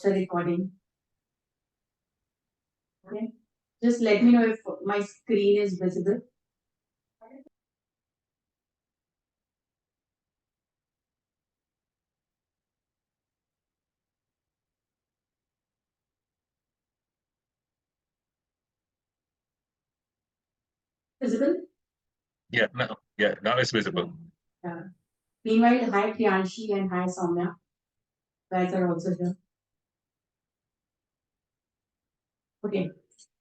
the recording. Okay. Just let me know if my screen is visible. Visible? Yeah, now it's visible. Yeah. Meanwhile, hi Priyanshi and hi Soumya. Guys are also here. Okay.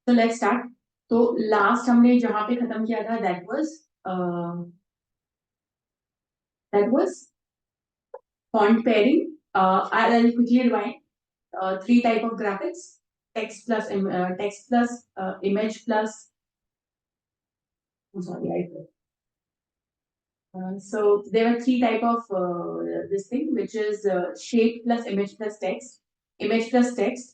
So let's start. तो last हमने जहां पे खत्म किया था that was font pairing. I'll quickly rewind. Three type of graphics: text plus image plus. I'm sorry, so there were three type of this thing, which is shape plus image plus text,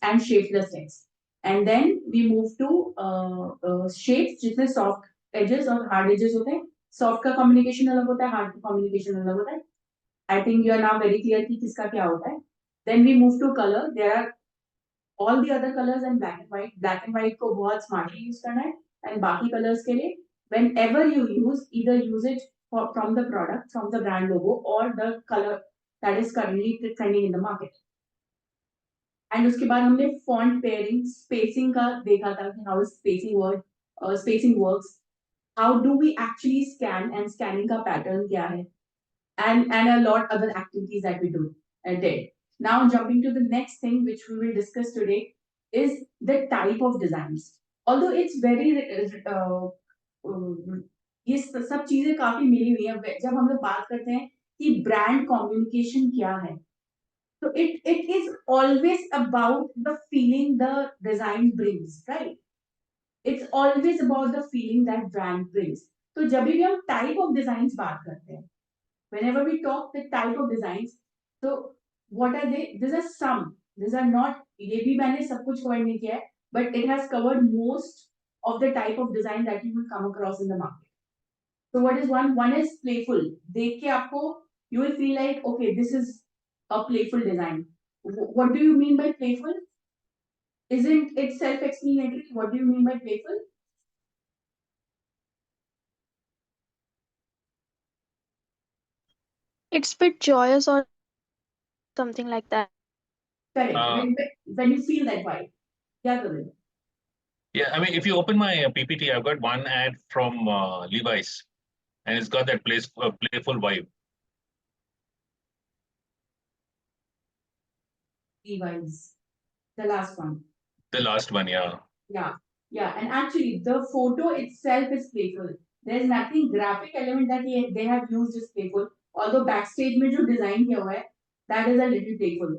and shape plus text. And then we move to shapes, जिसमें soft edges और hard edges होते हैं. Soft का communication अलग होता है, hard का communication अलग होता है. I think you are now very clear कि किसका क्या होता है. Then we move to color. There are all the other colors and black and white. Black and white को बहुत smartly use करना है. And बाकी colors के लिए, whenever you either use it from the product, from the brand logo, or the color that is currently trending in the market. And उसके बाद हमने font pairing, spacing का देखा था कि how spacing works. How do we actually scan, and scanning का pattern क्या है, and a lot other activities that we did. Now jumping to the next thing which we will discuss today is the type of designs. Although it's very ये सब चीजें काफी मिली हुई है. जब हम लोग बात करते हैं कि ब्रांड कम्युनिकेशन क्या है, तो it is always about the feeling the design brings, right? It's always about the feeling that brand brings. तो जब भी हम टाइप ऑफ डिजाइन बात करते हैं, whenever we talk the type of designs, so what are they? These are some. These are not. ये भी मैंने सब कुछ cover नहीं किया है, but it has covered most of the type of design that you will come across in the market. So what is one? One is playful. देख के आपको you will feel like, okay, this is a playful design. What do you mean by playful? Isn't it self-explanatory? What do you mean by playful? It's a bit joyous or something like that. Correct. When you feel that vibe. क्या करोगे? Yeah, I mean, if you open my PPT, I've got one ad from Levi's, and it's got that playful vibe. Levi's, the last one. The last one, yeah. Yeah, and actually the photo itself is playful. There's nothing graphic element that they have used is playful. Although backstage में जो design किया हुआ है, that is a little playful.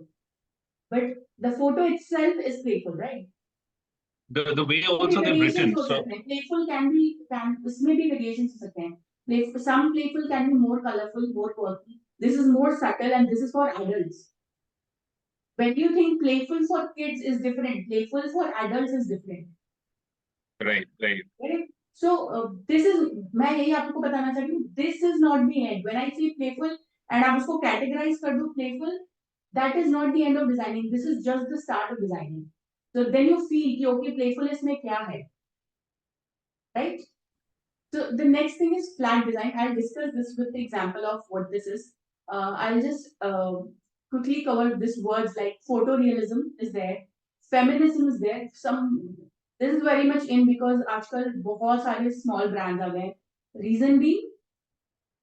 But the photo itself is playful, right? The way also they've written. So playful can इसमें भी variations हो सकते हैं. Some playful can be more colorful, more quirky. This is more subtle, and this is for adults. When you think playful for kids is different, playful for adults is different. Right. So this is, मैं यही आपको बताना चाहती हूँ, this is not the end. When I say playful and आप उसको categorize कर दो playful, that is not the end of designing. This is just the start of designing. So then you feel कि okay, playfulness में क्या है, right? So the next thing is flat design. I'll discuss this with the example of what this is. I'll just quickly cover these words like photorealism is there, feminism is there. This is very much in because आजकल बहुत सारे small brands आ गए. Reason being,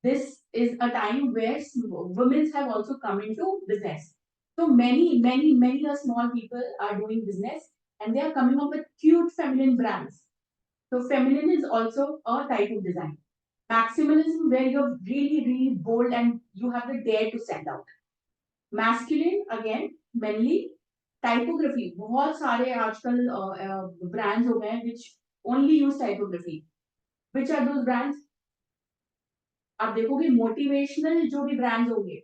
this is a time where women have also come into business. So many small people are doing business, and they are coming up with cute feminine brands. So feminine is also a type of design. Maximalism, where you're really bold and you have the dare to stand out. Masculine, again, mainly. Typography, बहुत सारे आजकल brands हो गए हैं which only use typography. Which are those brands? आप देखोगे motivational जो भी brands होंगे,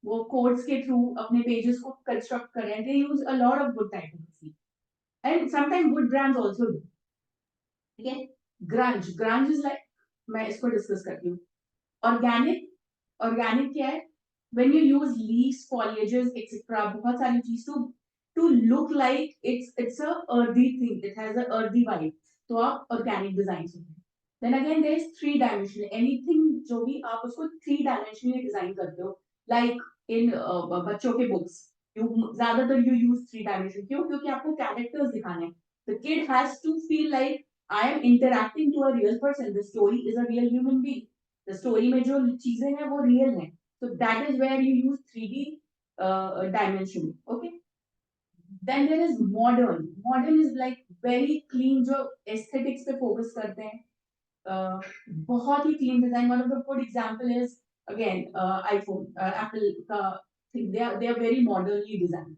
वो quotes के through अपने pages को construct कर रहे हैं. They use a lot of good typography, and sometimes good brands also do. Okay, grunge is like, मैं इसको discuss करती हूँ. Organic क्या है? When you use leaves, foliages, etc. बहुत सारी चीज, तो to look like it's a earthy thing, it has a earthy vibe, तो आप organic design से then again there is 3 dimensional, anything जो भी आप उसको 3 dimensionally design करते हो, like in बच्चों के books ज्यादातर you use 3 dimension, क्यों? क्योंकि आपको characters दिखाने हैं, the kid has to feel like I am interacting to a real person, the story is a real human being, the story में जो चीजें हैं वो real हैं, so that is where you use 3D dimension. Okay, then there is modern. Modern is like very clean, जो aesthetics पे focus करते हैं, बहुत ही clean design. One of the good example is again iPhone, Apple का thing. They are very modernly designed.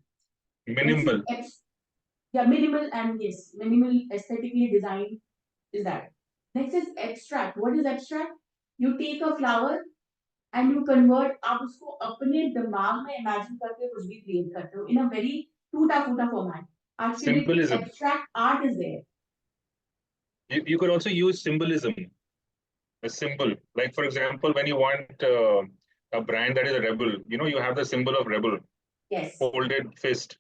Minimal. Yeah, minimal, and yes, minimal aesthetically designed is that. Next is abstract. What is abstract? You take a flower and you convert, आप उसको अपने दिमाग में imagine करके कुछ भी create करते हो in a very टूटा फूटा format. Actually, Symbolism. abstract art is there. You could also use symbolism, a symbol. Like for example, when you want a brand that is a rebel, you have the symbol of rebel, Yes, folded fist.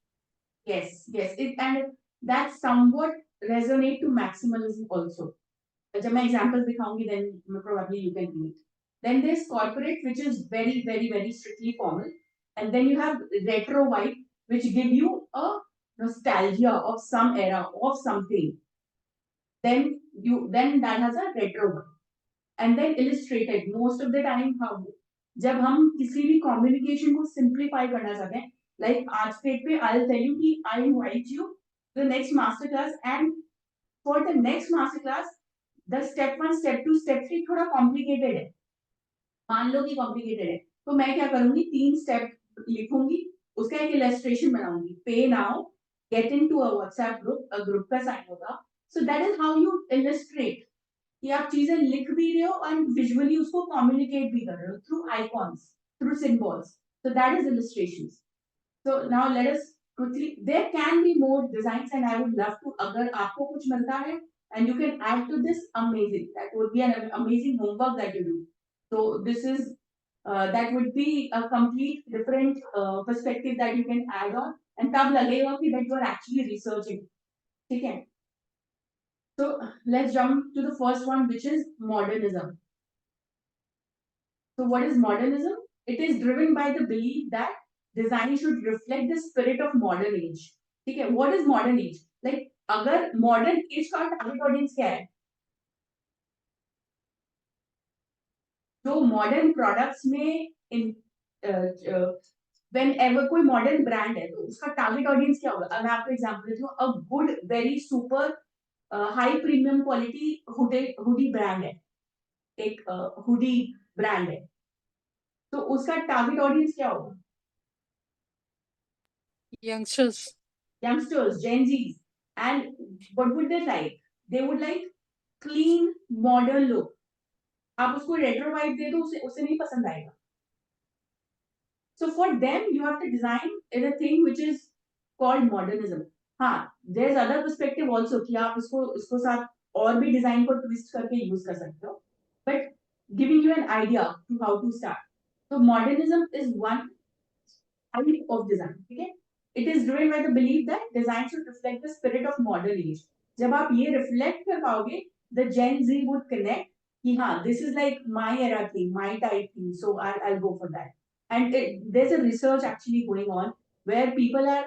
yes, yes. And that somewhat resonate to maximalism also. जब मैं examples दिखाऊंगी, then probably you can read. Then there's corporate, which is very, very, very strictly formal. And then you have retro vibe, which give you a nostalgia of some era, of something. Then that has a retro vibe. And then illustrated. Most of the time, how जब हम किसी भी communication को simplify करना चाहते हैं, like आज date पे I'll tell you कि I invite you to the next masterclass, and for the next masterclass, the step 1, step 2, step 3 थोड़ा complicated है, मान लो कि complicated है, तो मैं क्या करूंगी, 3 step लिखूंगी, उसका एक illustration बनाऊंगी, pay now, get into a WhatsApp group, a group का sign होगा, so that is how you illustrate, कि आप चीजें लिख भी रहे हो और विजुअली उसको कम्युनिकेट भी कर रहे हो through icons, through symbols, so that is illustrations. So now let us quickly, there can be more designs and I would love to, अगर आपको कुछ मिलता है and you can add to this, amazing, that would be an amazing homework that you do. So this is that would be a complete different perspective that you can add on, and तब लगेगा कि that you are actually researching. ठीक है? So let's jump to the first one, which is modernism. So what is modernism? It is driven by the belief that design should reflect the spirit of modern age. Okay, what is modern age? Like, अगर modern age का target audience क्या है? जो modern products में whenever कोई modern brand है, तो उसका target audience क्या होगा? मैं आपको example देती हूँ. A good, very super high premium quality hoodie brand है, एक हुडी ब्रांड है, तो उसका टारगेट ऑडियंस क्या होगा? youngsters, Gen Zs. And what would they like? They would like clean, modern look. आप उसको रेट्रो वाइब दे दो, उसे नहीं पसंद आएगा. So for them, you have to design in a thing which is called modernism. हाँ, there's other perspective also कि आप उसको साथ और भी डिजाइन को ट्विस्ट करके यूज कर सकते हो. But giving you an idea to how to start. So modernism is one type of design. Okay, it is driven by the belief that design should reflect the spirit of modern age. जब आप ये reflect कर पाओगे, the Gen Z would connect कि हाँ, this is like my era thing, my type thing, so I'll go for that. And there's a research actually going on where people are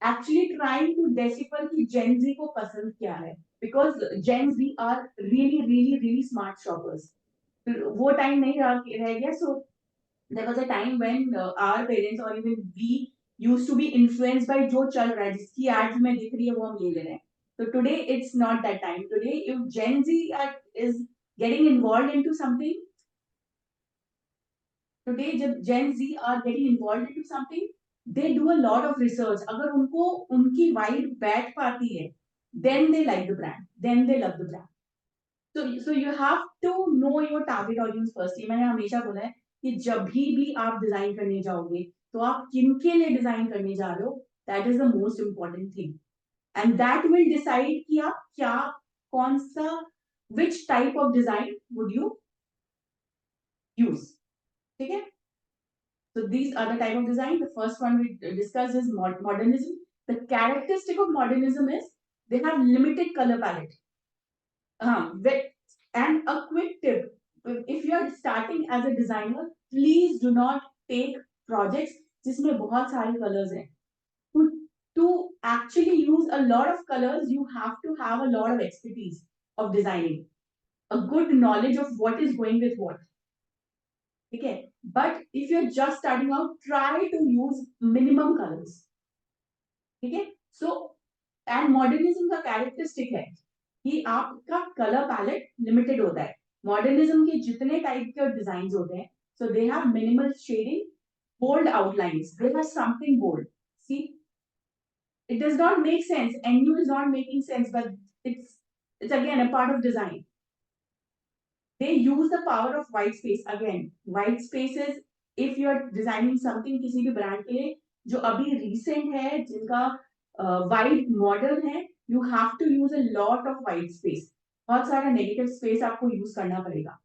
actually trying to decipher कि Gen Z को पसंद क्या है, because Gen Z are really, really, really smart shoppers. वो time नहीं रह गया. So there was a time when our parents or even we used to be influenced by जो चल रहा है, जिसकी ads में दिख रही है वो हम ले ले रहे हैं. So today it's not that time. Today if Gen Z is getting involved into something, today जब Gen Z are getting involved into something, they do a lot of research. अगर उनको उनकी vibe बैठ पाती है, then they like the brand, then they love the brand. So you have to know your target audience first. ये मैंने हमेशा बोला है कि जब भी आप डिजाइन करने जाओगे, तो आप किनके लिए डिजाइन करने जा रहे हो, that is the most important thing, and that will decide कि आप क्या, कौन सा, which type of design would you use. ठीक है? So these are the type of design. The first one we discussed is modernism. The characteristic of modernism is they have limited color palette. And a quick tip, if you are starting as a designer, please do not take projects जिसमें बहुत सारे colors हैं. To actually use a lot of colors, you have to have a lot of expertise of designing, a good knowledge of what is going with what. Okay, but if you're just starting out, try to use minimum colors. Okay, so and modernism का characteristic है कि आपका color palette limited होता है. Modernism के जितने type के designs होते हैं, so they have minimal shading, bold outlines. They have something bold. See, it does not make sense. NU is not making sense, but it's again a part of design. They use the power of white space. Again, white spaces, if you are designing something किसी भी brand के लिए जो अभी recent है, जिनका wide model है, you have to use a lot of white space. बहुत सारा negative space आपको use करना पड़ेगा.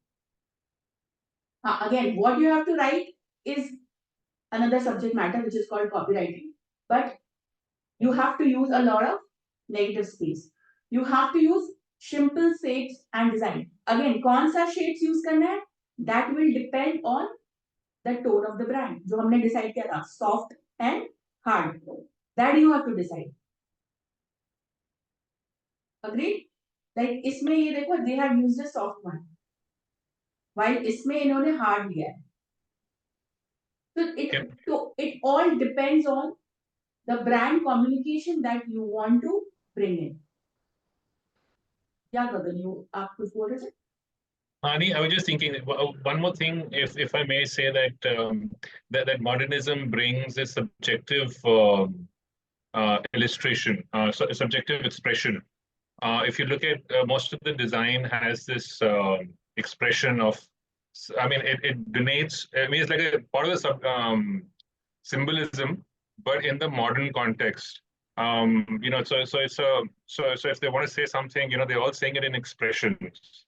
Again, what you have to write is another subject matter which is called copywriting. But you have to use a lot of negative space. You have to use simple shapes and design. Again, कौन सा shapes use करना है? That will depend on the tone of the brand. जो हमने decide किया था, soft and hard. That you have to decide. Agreed? Like इसमें ये देखो, they have used a soft one, while इसमें इन्होंने hard लिया है. So it all depends on the brand communication that you want to bring in. Yeah, Gagan, आप कुछ बोल रहे थे? Ani, I was just thinking one more thing, if I may say that that modernism brings a subjective illustration, subjective expression. If you look at most of the design has this expression of, I mean, it denotes. I mean, it's like a part of the symbolism, but in the modern context. You know, so if they want to say something, you know, they're all saying it in expressions.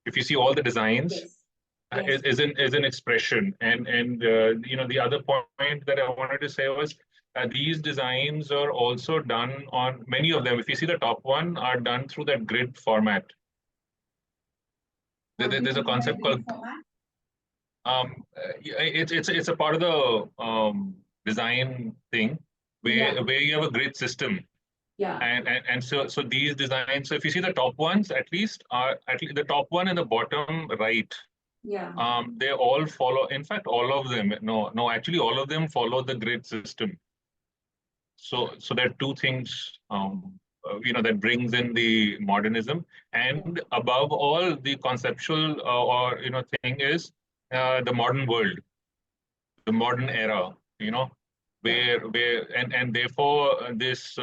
If you see all the designs, Yes. is an expression, and you know, the other point that I wanted to say was these designs are also done on many of them. If you see the top one, are done through that grid format. There's a concept called it's a part of the design thing where you have a grid system. Yeah. And so these designs, so if you see the top ones, at least the top one and the bottom right, Yeah. they all follow, in fact all of them, actually all of them follow the grid system. So there are two things you know, that brings in the modernism, and above all the conceptual or you know, thing is the modern world, the modern era, you know, where and therefore this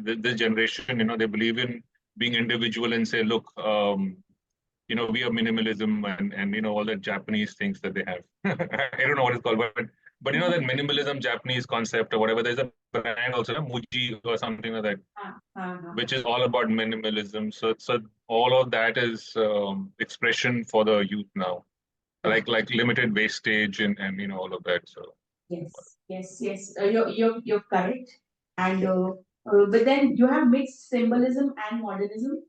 this generation, you know, they believe in being individual and say, look, you know, we are minimalism and you know, all the Japanese things that they have. I don't know what it's called, but you know, that minimalism Japanese concept or whatever. There's a brand also, Muji or something like that, which is all about minimalism. So all of that is expression for the youth now, like limited wastage and you know, all of that. So yes. You're correct. And but then you have mixed symbolism and modernism,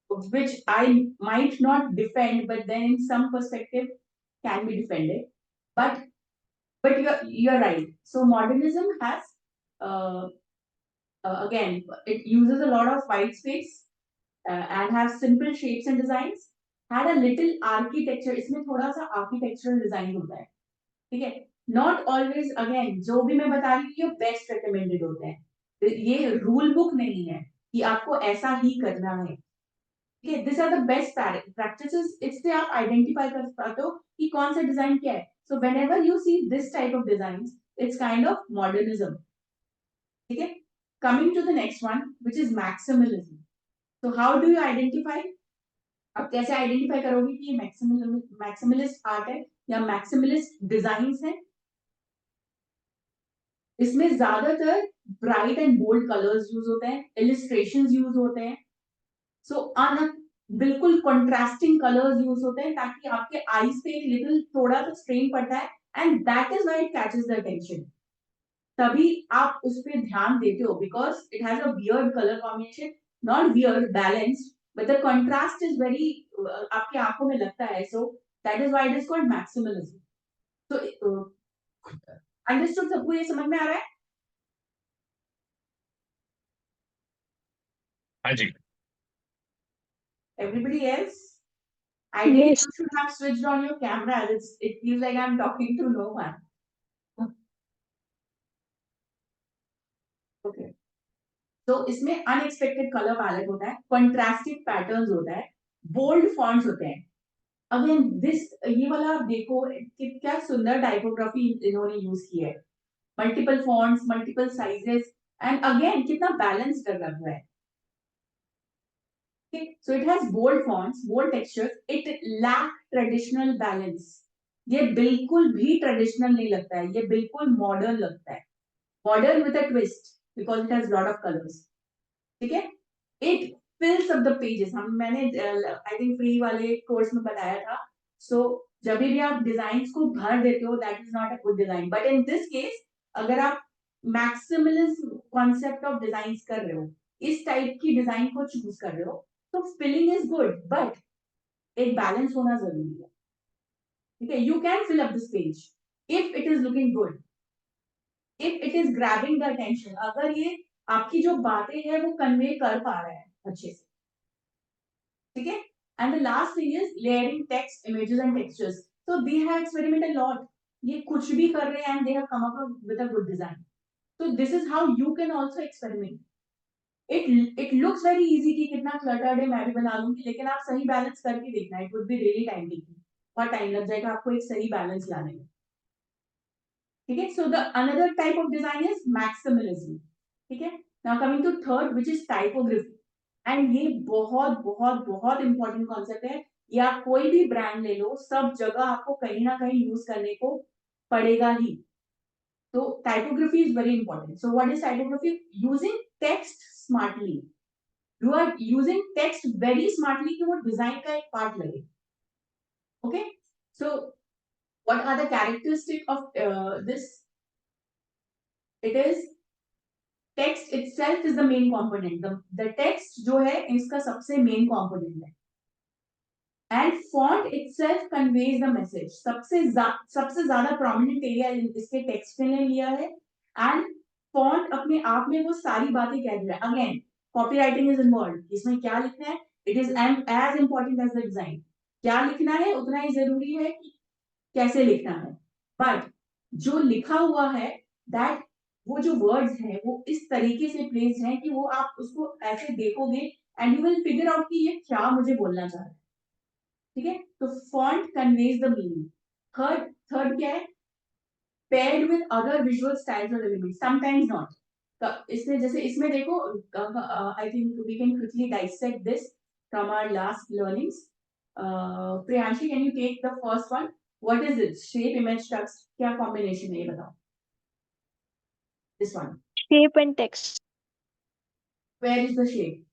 which I might not defend, but then in some perspective can be defended. But you're right. So modernism has again, it uses a lot of white space and has simple shapes and designs. Had a little architecture. इसमें थोड़ा सा architectural design होता है. ठीक है? Not always, again, जो भी मैं बता रही हूँ, ये best recommended होते हैं. ये rule book नहीं है कि आपको ऐसा ही करना है. Okay, these are the best practices. इससे आप identify कर पाते हो कि कौन सा design क्या है. So whenever you see this type of designs, it's kind of modernism. Okay, coming to the next one, which is maximalism. So how do you identify? आप कैसे identify करोगे कि ये maximalist art है या maximalist designs है? इसमें ज्यादातर bright and bold colors use होते हैं, illustrations use होते हैं. So बिल्कुल contrasting colors use होते हैं ताकि आपके eyes पे एक little थोड़ा सा strain पड़ता है, and that is why it catches the attention. तभी आप उस पर ध्यान देते हो, because it has a weird colour combination, not weird, balanced, but the contrast is very, आपकी आंखों में लगता है, so that is why it is called maximalism. तो अंडरस्टूड, सबको ये समझ में आ रहा है? हाँ जी. Everybody else? Ideally, Yes. you should have switched on your camera. It feels like I'm talking to no one. Okay. तो इसमें अनएक्सपेक्टेड कलर पैलेट होता है, कंट्रास्टिंग पैटर्न्स होता है, बोल्ड फॉन्ट्स होते हैं. अगेन दिस, ये वाला आप देखो कि क्या सुंदर टाइपोग्राफी इन्होंने यूज की है, multiple fonts, multiple sizes, and again कितना बैलेंस कर रखा है. Okay, so it has bold fonts, bold textures. It lack traditional balance. ये बिल्कुल भी ट्रेडिशनल नहीं लगता है, ये बिल्कुल मॉडर्न लगता है, modern with a twist, because it has lot of colours. ठीक है. It फिल्स up the pages. मैंने आई थिंक फ्री वाले कोर्स में बताया था. सो जब भी आप डिजाइन को भर देते हो, that is not a good design. But in this case, अगर आप मैक्सिमलिज्म कॉन्सेप्ट ऑफ डिजाइन कर रहे हो, इस टाइप की डिजाइन को चूज कर रहे हो, तो फिलिंग इज गुड, बट एक बैलेंस होना जरूरी है. ठीक है. You can fill up this page if it is looking good, if it is grabbing the attention, अगर ये आपकी जो बातें हैं वो कन्वे कर पा रहा है अच्छे से. ठीक है. And the last thing is layering text, images and textures. So they have experimented lot. ये कुछ भी कर रहे हैं and they have come up with a good design. So this is how you can also experiment. It looks very easy कि कितना cluttered है, मैं भी बना लूंगी, लेकिन आप सही बैलेंस करके देखना. It would be really time taking, बहुत टाइम लग जाएगा आपको एक सही बैलेंस लाने में. ठीक है. So the another type of design is maximalism. ठीक है. Now coming to third, which is typography. And ये बहुत बहुत बहुत इंपॉर्टेंट कॉन्सेप्ट है. ये आप कोई भी ब्रांड ले लो, सब जगह आपको कहीं ना कहीं यूज करने को पड़ेगा ही. तो typography is very important. So what is typography? Using text smartly. You are using text very smartly कि वो डिजाइन का एक पार्ट लगे. Okay. So what are the characteristic of this? It is text itself is the main component. The text जो है इसका सबसे main component है. And font itself conveys the message. सबसे ज्यादा प्रोमिनेंट एरिया इसके टेक्स्ट ने लिया है. एंड फॉन्ट अपने आप में वो सारी बातें कह रही है. Again copywriting is involve. इसमें क्या लिखना है, it is as important as the design. क्या लिखना है उतना ही जरूरी है कि कैसे लिखना है. बट जो लिखा हुआ है, दैट, वो जो वर्ड्स हैं वो इस तरीके से प्लेस्ड हैं कि वो आप उसको ऐसे देखोगे and you will figure out कि ये क्या मुझे बोलना चाह रहा है. ठीक है. तो font conveys the meaning. Third third क्या है? Paired with other visual styles और एलिमेंट्स, समटाइम्स नॉट. इसमें जैसे इसमें देखो, I think we can quickly dissect this from our last learnings. Priyanshi, can you take the first one? What is it? Shape, image, text, क्या combination है ये बताओ. This one. Shape and text. Where is the shape?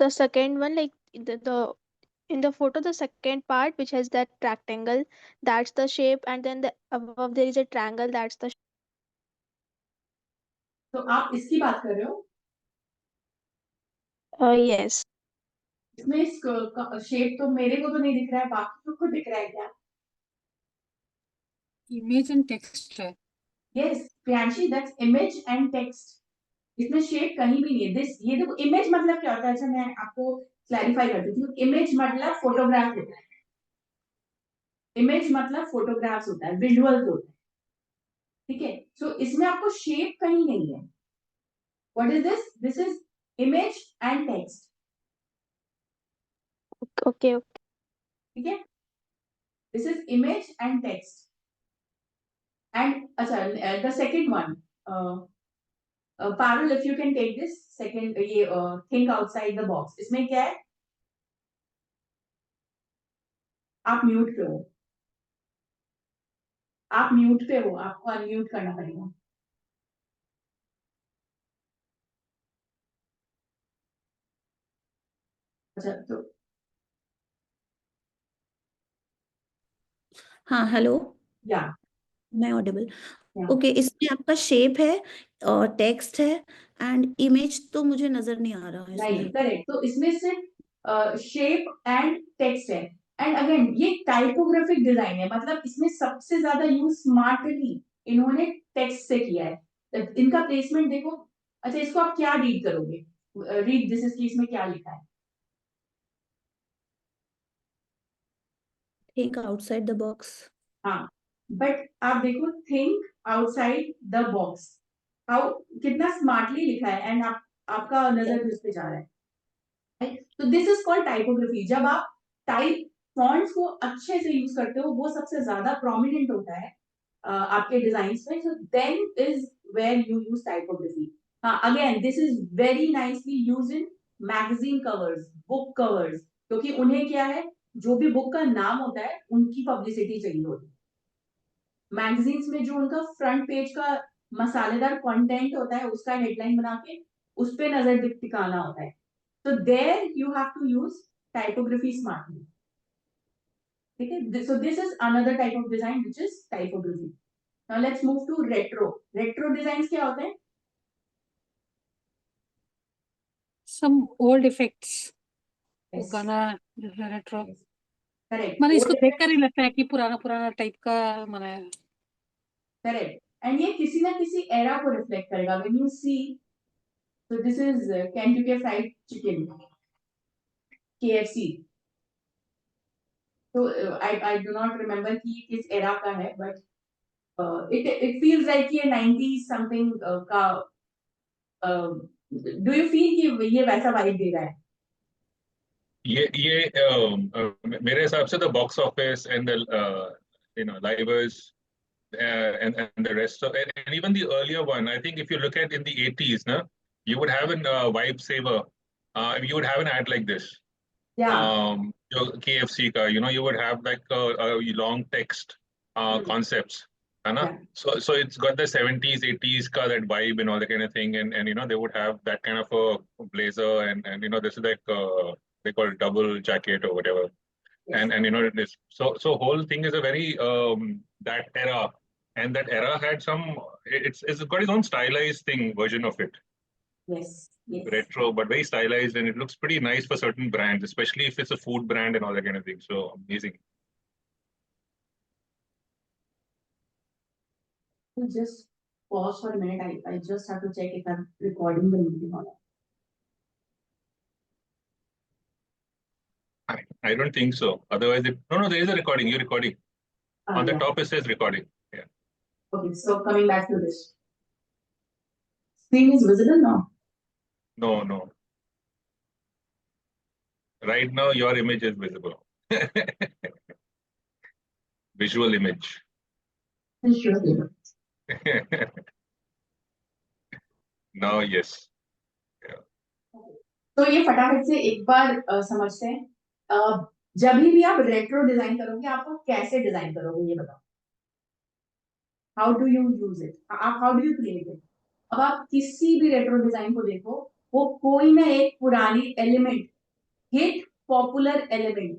The second one, like the in the photo, the second part which has that rectangle, that's the shape, and then the above there is a triangle, that's the तो आप इसकी बात कर रहे हो? yes. इसमें shape तो मेरे को तो नहीं दिख रहा है, बाकी को दिख रहा है क्या? इमेज एंड टेक्स्ट है. Yes Priyanshi, that's image and text. इसमें शेप कहीं भी नहीं है. दिस, ये देखो, इमेज मतलब क्या होता है? अच्छा, मैं आपको क्लैरिफाई कर देती हूँ. इमेज मतलब फोटोग्राफ होता है. इमेज मतलब फोटोग्राफ्स होता है, विजुअल्स होता है. ठीक है. सो इसमें आपको शेप कहीं नहीं है. What is this? This is image and text. Okay, okay. ठीक है. This is image and text. And अच्छा, the second one, Parul, if you can take this second, ये थिंक आउटसाइड द बॉक्स. इसमें क्या है? आप म्यूट पे हो. आप म्यूट पे हो, आपको अनम्यूट करना पड़ेगा. अच्छा, तो हाँ हेलो, Yeah, मैं ऑडिबल? yeah. ओके, इसमें आपका शेप है और टेक्स्ट है एंड इमेज तो मुझे नजर नहीं आ रहा है नहीं, इसमें। करेक्ट। तो इसमें सिर्फ शेप एंड टेक्स्ट है। एंड अगेन ये टाइपोग्राफिक डिजाइन है, मतलब इसमें सबसे ज्यादा यूज स्मार्टली इन्होंने टेक्स्ट से किया है। इनका प्लेसमेंट देखो। अच्छा, इसको आप क्या रीड करोगे? रीड दिस इज, इसमें क्या लिखा है? Think outside the box. हाँ, बट आप देखो, think outside the box, how कितना स्मार्टली लिखा है। एंड आपका नजर भी उस पे जा रहा है। तो दिस इज कॉल्ड टाइपोग्राफी। जब आप टाइप फॉन्ट्स को अच्छे से यूज करते हो, वो सबसे ज्यादा प्रोमिनेंट होता है आपके डिजाइन में। So then is where you use typography. हाँ, again this is very nicely use in magazine covers, book covers, क्योंकि उन्हें क्या है, जो भी बुक का नाम होता है उनकी पब्लिसिटी चाहिए होती है। मैगजीन्स में जो उनका फ्रंट पेज का मसालेदार कंटेंट होता है, उसका हेडलाइन बना के उस पे नजर टिकाना होता है। So there you have to use typography smartly. Okay, so this is another type of design which is typography. Now let's move to retro. Retro designs क्या होते हैं? some old effects वो Yes. गाना रेट्रो Correct. मैंने इसको Old देखकर ही लगता है कि पुराना पुराना टाइप का मैंने Correct. And ये किसी ना किसी era को reflect करेगा. When you see, so this is Kentucky Fried Chicken, KFC. So I do not remember कि किस era का है, but it feels like ये 90s something का. Do you feel कि ये वैसा vibe दे रहा है? ये मेरे हिसाब से the box office and the livers and the rest of it, and even the earlier one. I think if you look at in the 80s, na, you would have an vibe saver. You would have an ad like this. Yeah. जो KFC का, you would have like a long text concepts, है ना? Yeah. So it's got the 70s, 80s का that vibe and all that kind of thing, and they would have that kind of a blazer and this is like they call it double jacket or whatever, Yes. and this so whole thing is a very that era, and that era had some it's got its own stylized thing version of it. Yes. Yes. Retro, but very stylized, and it looks pretty nice for certain brands, especially if it's a food brand and all that kind of thing. So amazing. Just pause for a minute. I just have to check if I'm recording the meeting or not. I don't think so. Otherwise, no, there is a recording. You're recording. On the Yeah. top, it says recording. Yeah. Okay, so coming back to this. Screen is visible now? No. Right now, your image is visible. Visual image. Sure. Now, yes. तो ये फटाफट से एक बार समझते हैं। जब भी आप रेट्रो डिजाइन करोगे, आपको कैसे डिजाइन करोगे ये बताओ। How do you use it, how do you create it? अब आप किसी भी रेट्रो डिजाइन को देखो, वो कोई ना एक पुरानी एलिमेंट, हिट पॉपुलर एलिमेंट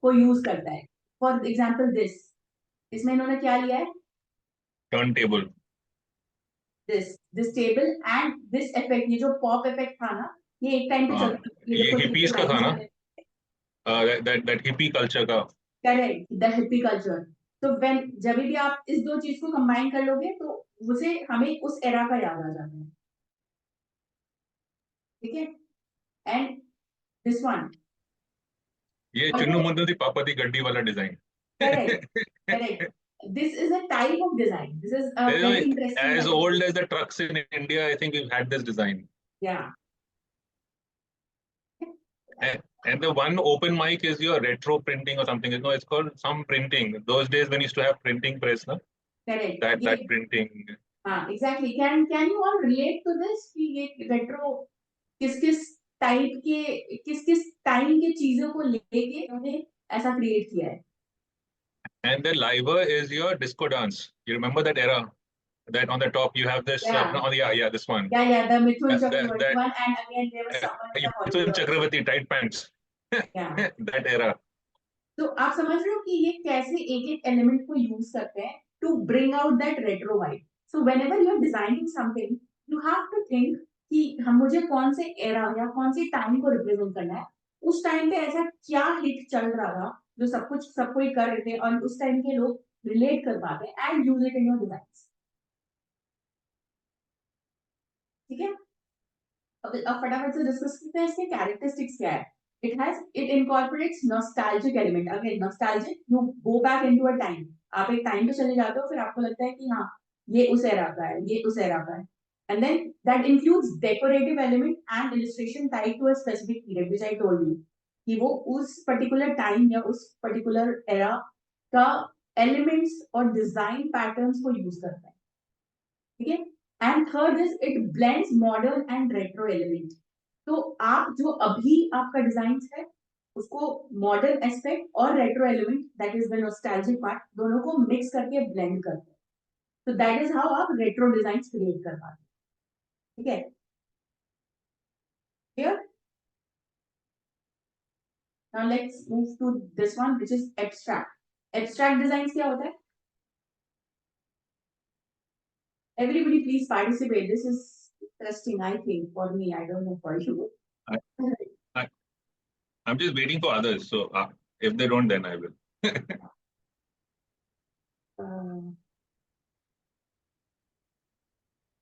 को यूज करता है। फॉर एग्जाम्पल इसमें इन्होंने क्या लिया है? Turntable. This table and this effect, ये जो पॉप इफेक्ट था ना, ये एक टाइम पे चलता था। ये hippies का था ना? That hippie culture का. Correct, the hippie culture. तो व्हेन जब भी आप इस दो चीज को कंबाइन कर लोगे, तो उसे हमें उस एरा का याद आ जाता है। ठीक है? एंड दिस वन, ये चुन्नू मुन्नू दी पापा दी गड्डी वाला design. Correct. This is a type of design. This is a very interesting. As old as the trucks in India, I think we've had this design. Yeah. And the one open mic is your retro printing or something. No, it's called some printing. Those days when you used to have printing press, no? Correct. That printing. हाँ, exactly. Can you all relate to this? कि ये retro किस किस time के चीजों को लेके उन्हें ऐसा क्रिएट किया है? And the liver is your disco dance. You remember that era? That on the top you have this. Yeah. This one. Yeah, the Mithun Chakravarti one, and again there was someone in the Mithun Hollywood. Chakravarti tight pants. Yeah. That era. तो आप समझ रहे हो कि ये कैसे एक एक एलिमेंट को यूज करते हैं to bring out that retro vibe. So whenever you are designing something you have to think कि हम मुझे कौन से एरा या कौन सी टाइम को रिप्रेजेंट करना है. उस टाइम पे ऐसा क्या हिट चल रहा था जो सब कोई कर रहे थे और उस टाइम के लोग रिलेट कर पाते हैं and use it in your design. ठीक है, अब फटाफट से डिस्कस करते हैं इसके कैरेक्टरिस्टिक्स क्या है. It incorporates nostalgic element. Again, nostalgic, you go back into a time. आप एक टाइम पे चले जाते हो फिर आपको लगता है कि हाँ ये उस एरा का है, ये उस एरा का है. And then that includes decorative element and illustration tied to a specific period, which I told you. कि वो उस particular time या उस particular era का elements और design patterns को use करता है. ठीक है. And third is it blends modern and retro element. तो आप जो अभी आपका डिजाइन है उसको मॉडर्न एस्पेक्ट और retro element that is the nostalgic part दोनों को मिक्स करके ब्लेंड करते हैं. तो दैट इज हाउ आप रेट्रो डिजाइन क्रिएट कर पाते हैं. ठीक है, clear. Now let's move to this one which is abstract. Abstract design क्या होता है? Everybody please participate. This is interesting, I think, for me. I don't know for you. I'm just waiting for others. So if they don't, then I will.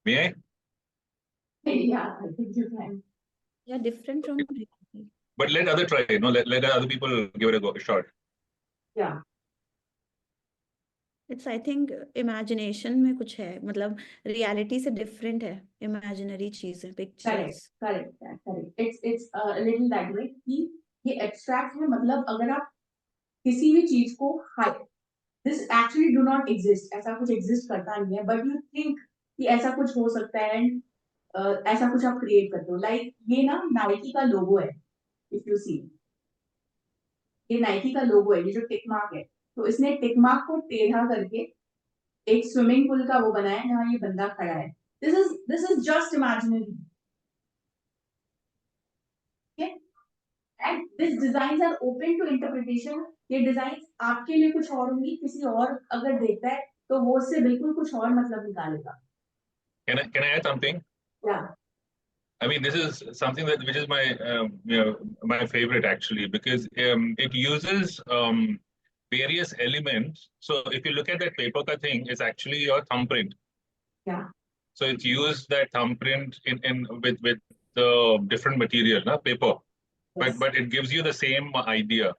May I? Yeah, I think you can. Yeah, different from reality. But let other try. No, let other people give it a go, a shot. Yeah. It's I think imagination में कुछ है, मतलब reality से different है, imaginary चीजें, pictures. Correct. It's a little that way कि ये abstract है, मतलब अगर आप किसी भी चीज को this actually do not exist, ऐसा कुछ exist करता नहीं है, but you think कि ऐसा कुछ हो सकता है and ऐसा कुछ आप create करते हो. Like ये ना Nike का logo है, if you see. ये Nike का logo है, ये जो tick mark है, तो इसने tick mark को टेढ़ा करके एक स्विमिंग पूल का वो बनाया है जहाँ ये बंदा खड़ा है. This is just imaginary. Okay? And these designs are open to interpretation. ये designs आपके लिए कुछ और होंगी, किसी और अगर देखता है तो वो उससे बिल्कुल कुछ और मतलब निकालेगा. Can I add something? Yeah. I mean, this is something which is my favorite actually, because it uses various elements. So if you look at that paper ka thing, it's actually your thumbprint. Yeah. So it's used that thumbprint in with the different material, na paper, Yes. but it gives you the same idea.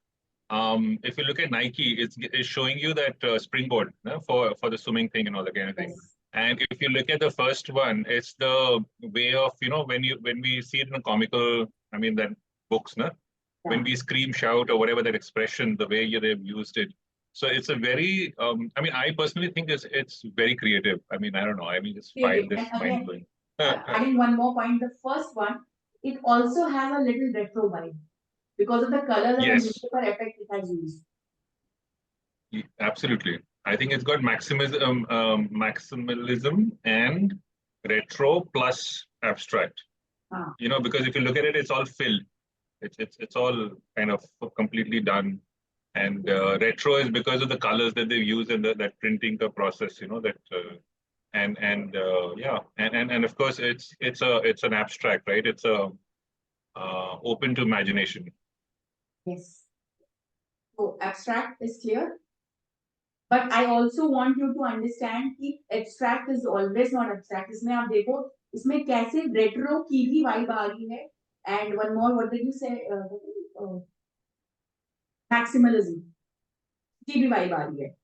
If you look at Nike, it's showing you that springboard for the swimming thing and all that kind of thing. Yes. And if you look at the first one, it's the way of, when we see it in a comical, I mean, that books, na? Yeah. When we scream, shout, or whatever that expression, the way they've used it. So it's a very, I mean, I personally think it's very creative. I mean, I don't know. I mean, just find Creative. this And again, mind-blowing. adding one more point, the first one, it also has a little retro vibe because of the colors and Yes. the newspaper effect it has used. Absolutely. I think it's got maximalism and retro plus abstract. Ah. Because if you look at it, it's all filled. It's all kind of completely done. And retro is because of the colors that they use and that printing process. That and of course it's an abstract, right? It's open to imagination. Yes. So abstract is clear. But I also want you to understand that abstract is always not abstract. इसमें आप देखो इसमें कैसे retro की भी vibe आ रही है. And one more, what did you say? Maximalism की भी vibe आ रही है.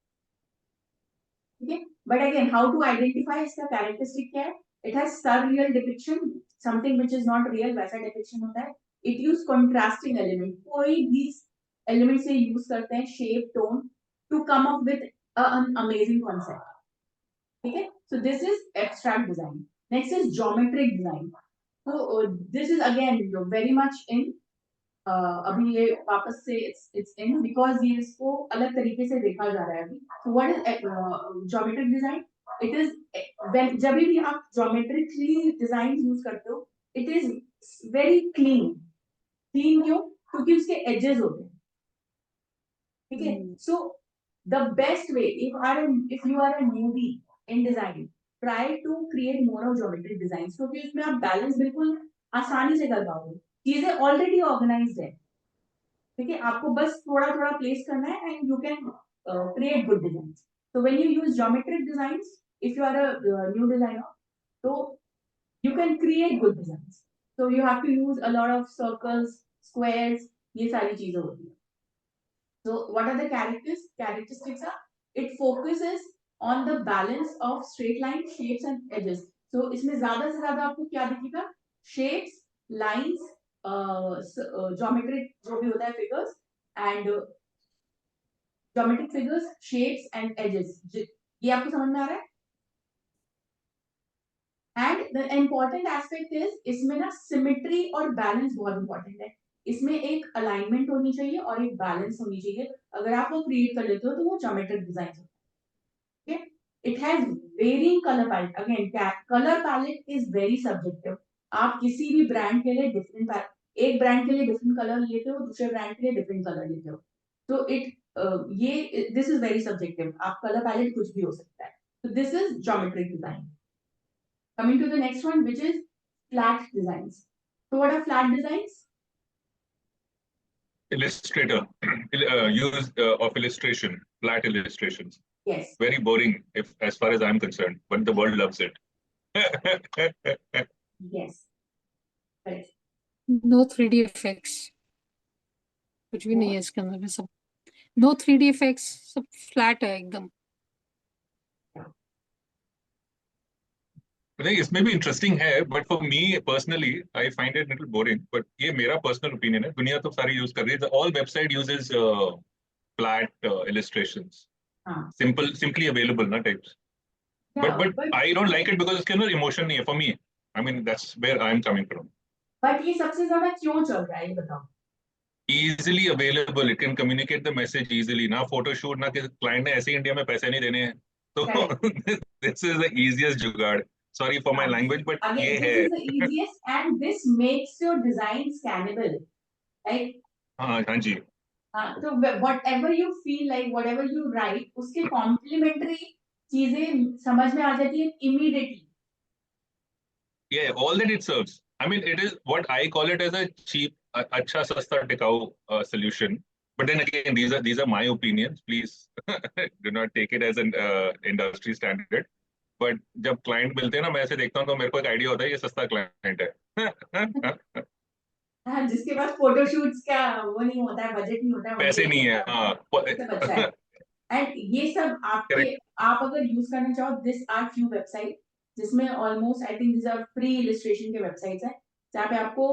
Okay? But again, how to identify इसका characteristic क्या है? It has surreal depiction, something which is not real, वैसा depiction होता है. It use contrasting element. कोई भी element से use करते हैं shape, tone to come up with an amazing concept. Okay, so this is abstract design. Next is geometric design. So this is again very much in. अभी ये वापस से it's in because ये इसको अलग तरीके से देखा जा रहा है अभी. So what is geometric design? It is when जब भी आप geometrically designs use करते हो, it is very clean. Clean क्यों? क्योंकि उसके edges होते हैं. ठीक है. So the best way, if you are a newbie in design, try to create monogeometric designs, क्योंकि इसमें आप बैलेंस बिल्कुल आसानी से कर पाओगे. चीजें ऑलरेडी ऑर्गेनाइज्ड है. ठीक है, आपको बस थोड़ा थोड़ा प्लेस करना है and you can create good designs. So when you use geometric designs, if you are a new designer, so you can create good designs. So you have to use a lot of circles, squares, ये सारी चीजें होती है. So what are the characteristics are, it focuses on the balance of straight lines, shapes and edges. So इसमें ज्यादा से ज्यादा आपको क्या दिखेगा, shapes, lines, geometric जो भी होता है figures and geometric figures, shapes and edges. ये आपको समझ में आ रहा है? And the important aspect is इसमें ना symmetry और balance बहुत important है. इसमें एक alignment होनी चाहिए और एक balance होनी चाहिए. अगर आप वो create कर लेते हो तो वो geometric design होता है. Okay? It has varying color palette. Again, color palette is very subjective. आप किसी भी brand के लिए different एक brand के लिए different color लेते हो, दूसरे brand के लिए different color लेते हो. So this is very subjective. आप color palette कुछ भी हो सकता है. So this is geometric design. Coming to the next one, which is flat designs. So what are flat designs? Illustrator, use of illustration, flat illustrations. Yes. Very boring, if as far as I'm concerned, but the world loves it. Yes. Correct. No 3D effects. कुछ भी नहीं है इसके अंदर में सब. No 3D effects, सब flat है एकदम. नहीं, इसमें भी इंटरेस्टिंग है, but for me personally I find it little boring. But ये मेरा पर्सनल ओपिनियन है. दुनिया तो सारी यूज कर रही है. All website uses flat illustrations. Simply available ना types. But I don't like it because इसके अंदर इमोशन नहीं है for me. I mean that's where I'm coming from. But ये सबसे ज्यादा क्यों चल रहा है ये बताओ. Easily available, it can communicate the message easily. ना फोटोशूट ना किसी क्लाइंट ने ऐसे इंडिया में पैसे नहीं देने हैं, तो this is the easiest जुगाड़. Sorry for my language, but ये है. This is the easiest and this makes your design scannable. Like हाँ जी. so whatever you feel like, whatever you write, उसके complementary चीजें समझ में आ जाती है immediately. Yeah, all that it serves. I mean, it is what I call it as a cheap, अच्छा सस्ता टिकाऊ solution. But then again, these are my opinions. Please do not take it as an industry standard. But जब client मिलते हैं ना, मैं ऐसे देखता हूँ तो मेरे को एक idea होता है ये सस्ता client है. हाँ, जिसके पास फोटोशूट्स का वो नहीं होता है, बजट नहीं होता है, पैसे नहीं है. बच्चा है. एंड ये सब आपके आप अगर यूज करना चाहो, दिस आर फ्यू वेबसाइट जिसमें almost I think this are free illustration के वेबसाइट्स हैं जहाँ पे आपको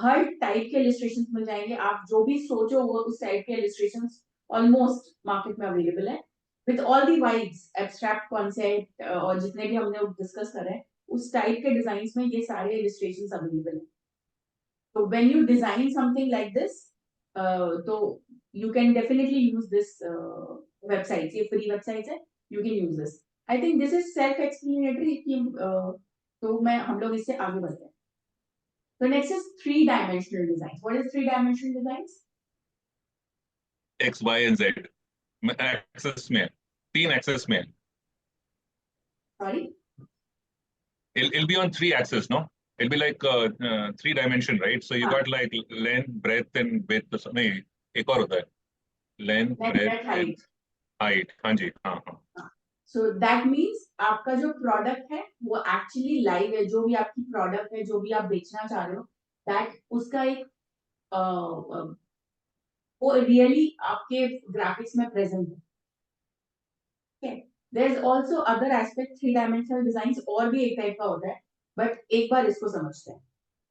हर टाइप के इलस्ट्रेशंस मिल जाएंगे. आप जो भी सोचो वो उस टाइप के इलस्ट्रेशंस ऑलमोस्ट मार्केट में अवेलेबल है with all the wides abstract concept और जितने भी हमने डिस्कस करे हैं उस टाइप के डिजाइन्स में ये सारे इलस्ट्रेशंस अवेलेबल है. So when you design something like this, so you can definitely use this website. ये free websites है, you can use this. I think this is self-explanatory. तो हम लोग इससे आगे बढ़ते हैं. So next is three-dimensional designs. What is three-dimensional designs? X, Y, and Z. Axis में, 3 axis में. Sorry. It'll be on 3 axes, no? It'll be like 3 dimension, right? So you got like length, breadth, and width. नहीं, एक और होता है. Length, breadth, and height. हाँ जी, हाँ. So that means आपका जो product है वो actually live है. जो भी आपकी product है, जो भी आप बेचना चाह रहे हो, that उसका एक वो really आपके graphics में present है. Okay. There's also other aspect, three-dimensional designs और भी एक type का होता है, but एक बार इसको समझते हैं.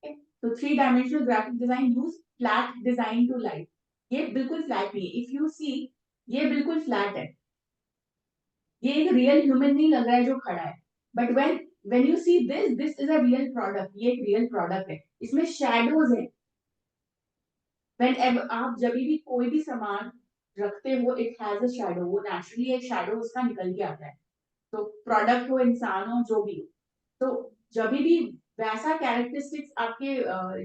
Okay. So three-dimensional graphic design use flat design to life. ये बिल्कुल flat नहीं है. If you see, ये बिल्कुल flat है. ये एक real human नहीं लग रहा है जो खड़ा है. But when you see this is a real product. ये एक real product है. इसमें shadows है. Whenever आप जब भी कोई भी सामान रखते हो, it has a shadow. वो naturally एक shadow उसका निकल के आता है. तो प्रोडक्ट हो, इंसान हो, जो भी हो, तो जब भी वैसा कैरेक्टरिस्टिक्स आपके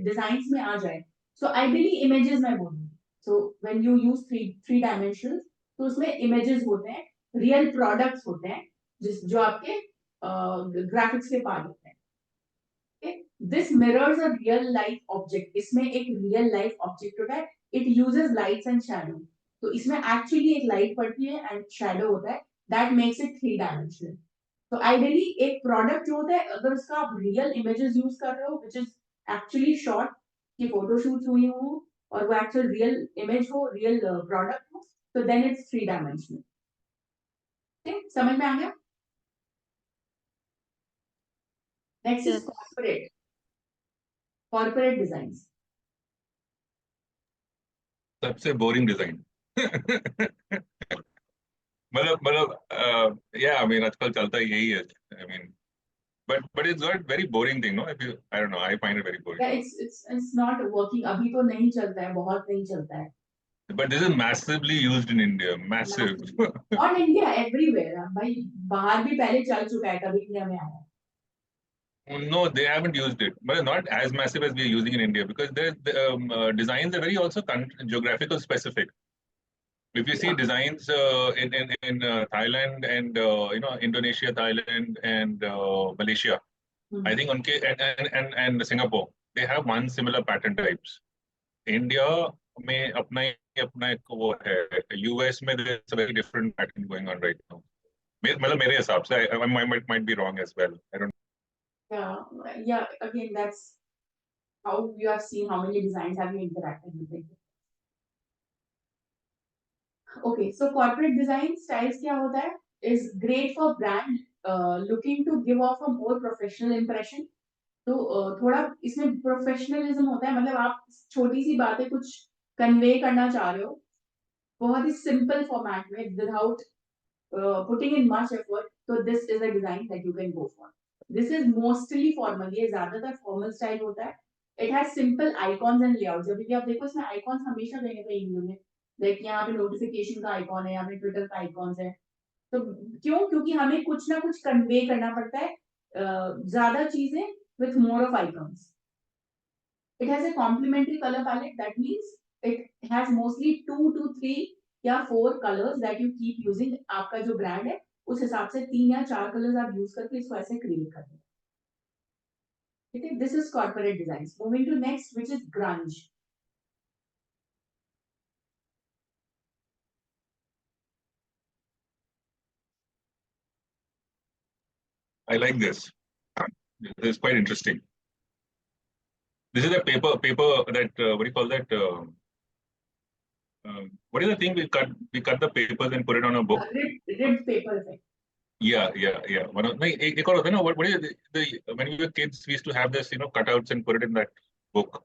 डिजाइन्स में आ जाए, सो आइडियली इमेजेस में बोलूंगी, So when you use three dimensions, तो उसमें images होते हैं, real products होते हैं, जो आपके graphics के पार्ट होते हैं. Okay? This mirrors a real life object. इसमें एक real life object होता है. It uses lights and shadow. तो इसमें actually एक light पड़ती है and shadow होता है. That makes it 3 dimensional. तो ideally एक product जो होता है, अगर उसका आप real images use कर रहे हो, which is actually shot, कि photo shoots हुई हो और वो actual real image हो, real product हो, तो then it's 3 dimensional. Okay? समझ में आ गया? Next is Yes. corporate designs. सबसे बोरिंग डिजाइन. मतलब yeah, I mean आजकल चलता यही है. I mean, but it's not very boring thing, no? I don't know, I find it very boring. Yeah, it's not working. अभी तो नहीं चलता है, बहुत नहीं चलता है. But this is massively used in India, massive. Not India, everywhere. भाई बाहर भी पहले चल चुका है, कभी इंडिया में आया. No, they haven't used it, but not as massive as we are using in India, because the designs are very also geographical specific. If you see Yeah. designs in Thailand and Indonesia, Thailand and Malaysia, I think unke and Singapore, they have one similar pattern types. India में अपना एक वो है. US में there's a very different pattern going on right now. मतलब मेरे हिसाब से I might be wrong as well. I don't. Yeah. Again, that's how you have seen how many designs have you interacted with it. Okay, so corporate design styles क्या होता है? Is great for brand looking to give off a more professional impression. तो थोड़ा इसमें professionalism होता है, मतलब आप छोटी सी बातें कुछ कन्वे करना चाह रहे हो बहुत ही सिंपल फॉर्मेट में without putting in much effort, so this is a design that you can go for. This is mostly formal, ये ज्यादातर formal style होता है. It has simple icons and layouts. जब भी आप देखो इसमें icons हमेशा देने पे इन में, like यहाँ पे notification का icon है, यहाँ पे Twitter का icons है. तो क्यों? क्योंकि हमें कुछ ना कुछ convey करना पड़ता है, ज्यादा चीजें with more of icons. It has a complementary color palette. That means it has mostly 2 to 3 या 4 colors that you keep using. आपका जो brand है उस हिसाब से 3 या 4 colors आप use करके इसको ऐसे create करते हैं. Okay, this is corporate designs. Moving to next, which is grunge. I like this. This is quite interesting. This is a paper that what do you call that? What is the thing we cut? We cut the papers and put it on a book. Ribbed paper effect. Yeah. One of एक और होता है ना, what is the when we were kids we used to have this cutouts and put it in that book.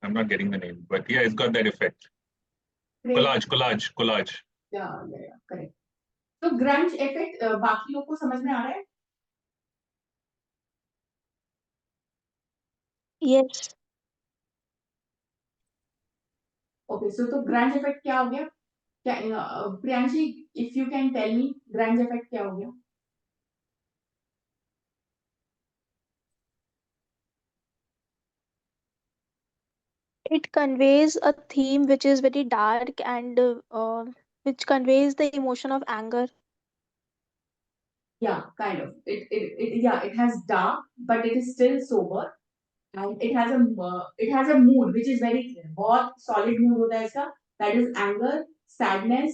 I'm not getting the name, but yeah, it's got that effect. Collage. Yeah, correct. So grunge effect बाकी लोग को समझ में आ रहा है? Yes. Okay, so grunge effect क्या हो गया? क्या Priyanshi, if you can tell me grunge effect क्या हो गया? It conveys a theme which is very dark and which conveys the emotion of anger. Yeah, kind of. It has dark, but it is still sober, and it has a mood which is very clear. बहुत solid mood होता है इसका. That is anger, sadness,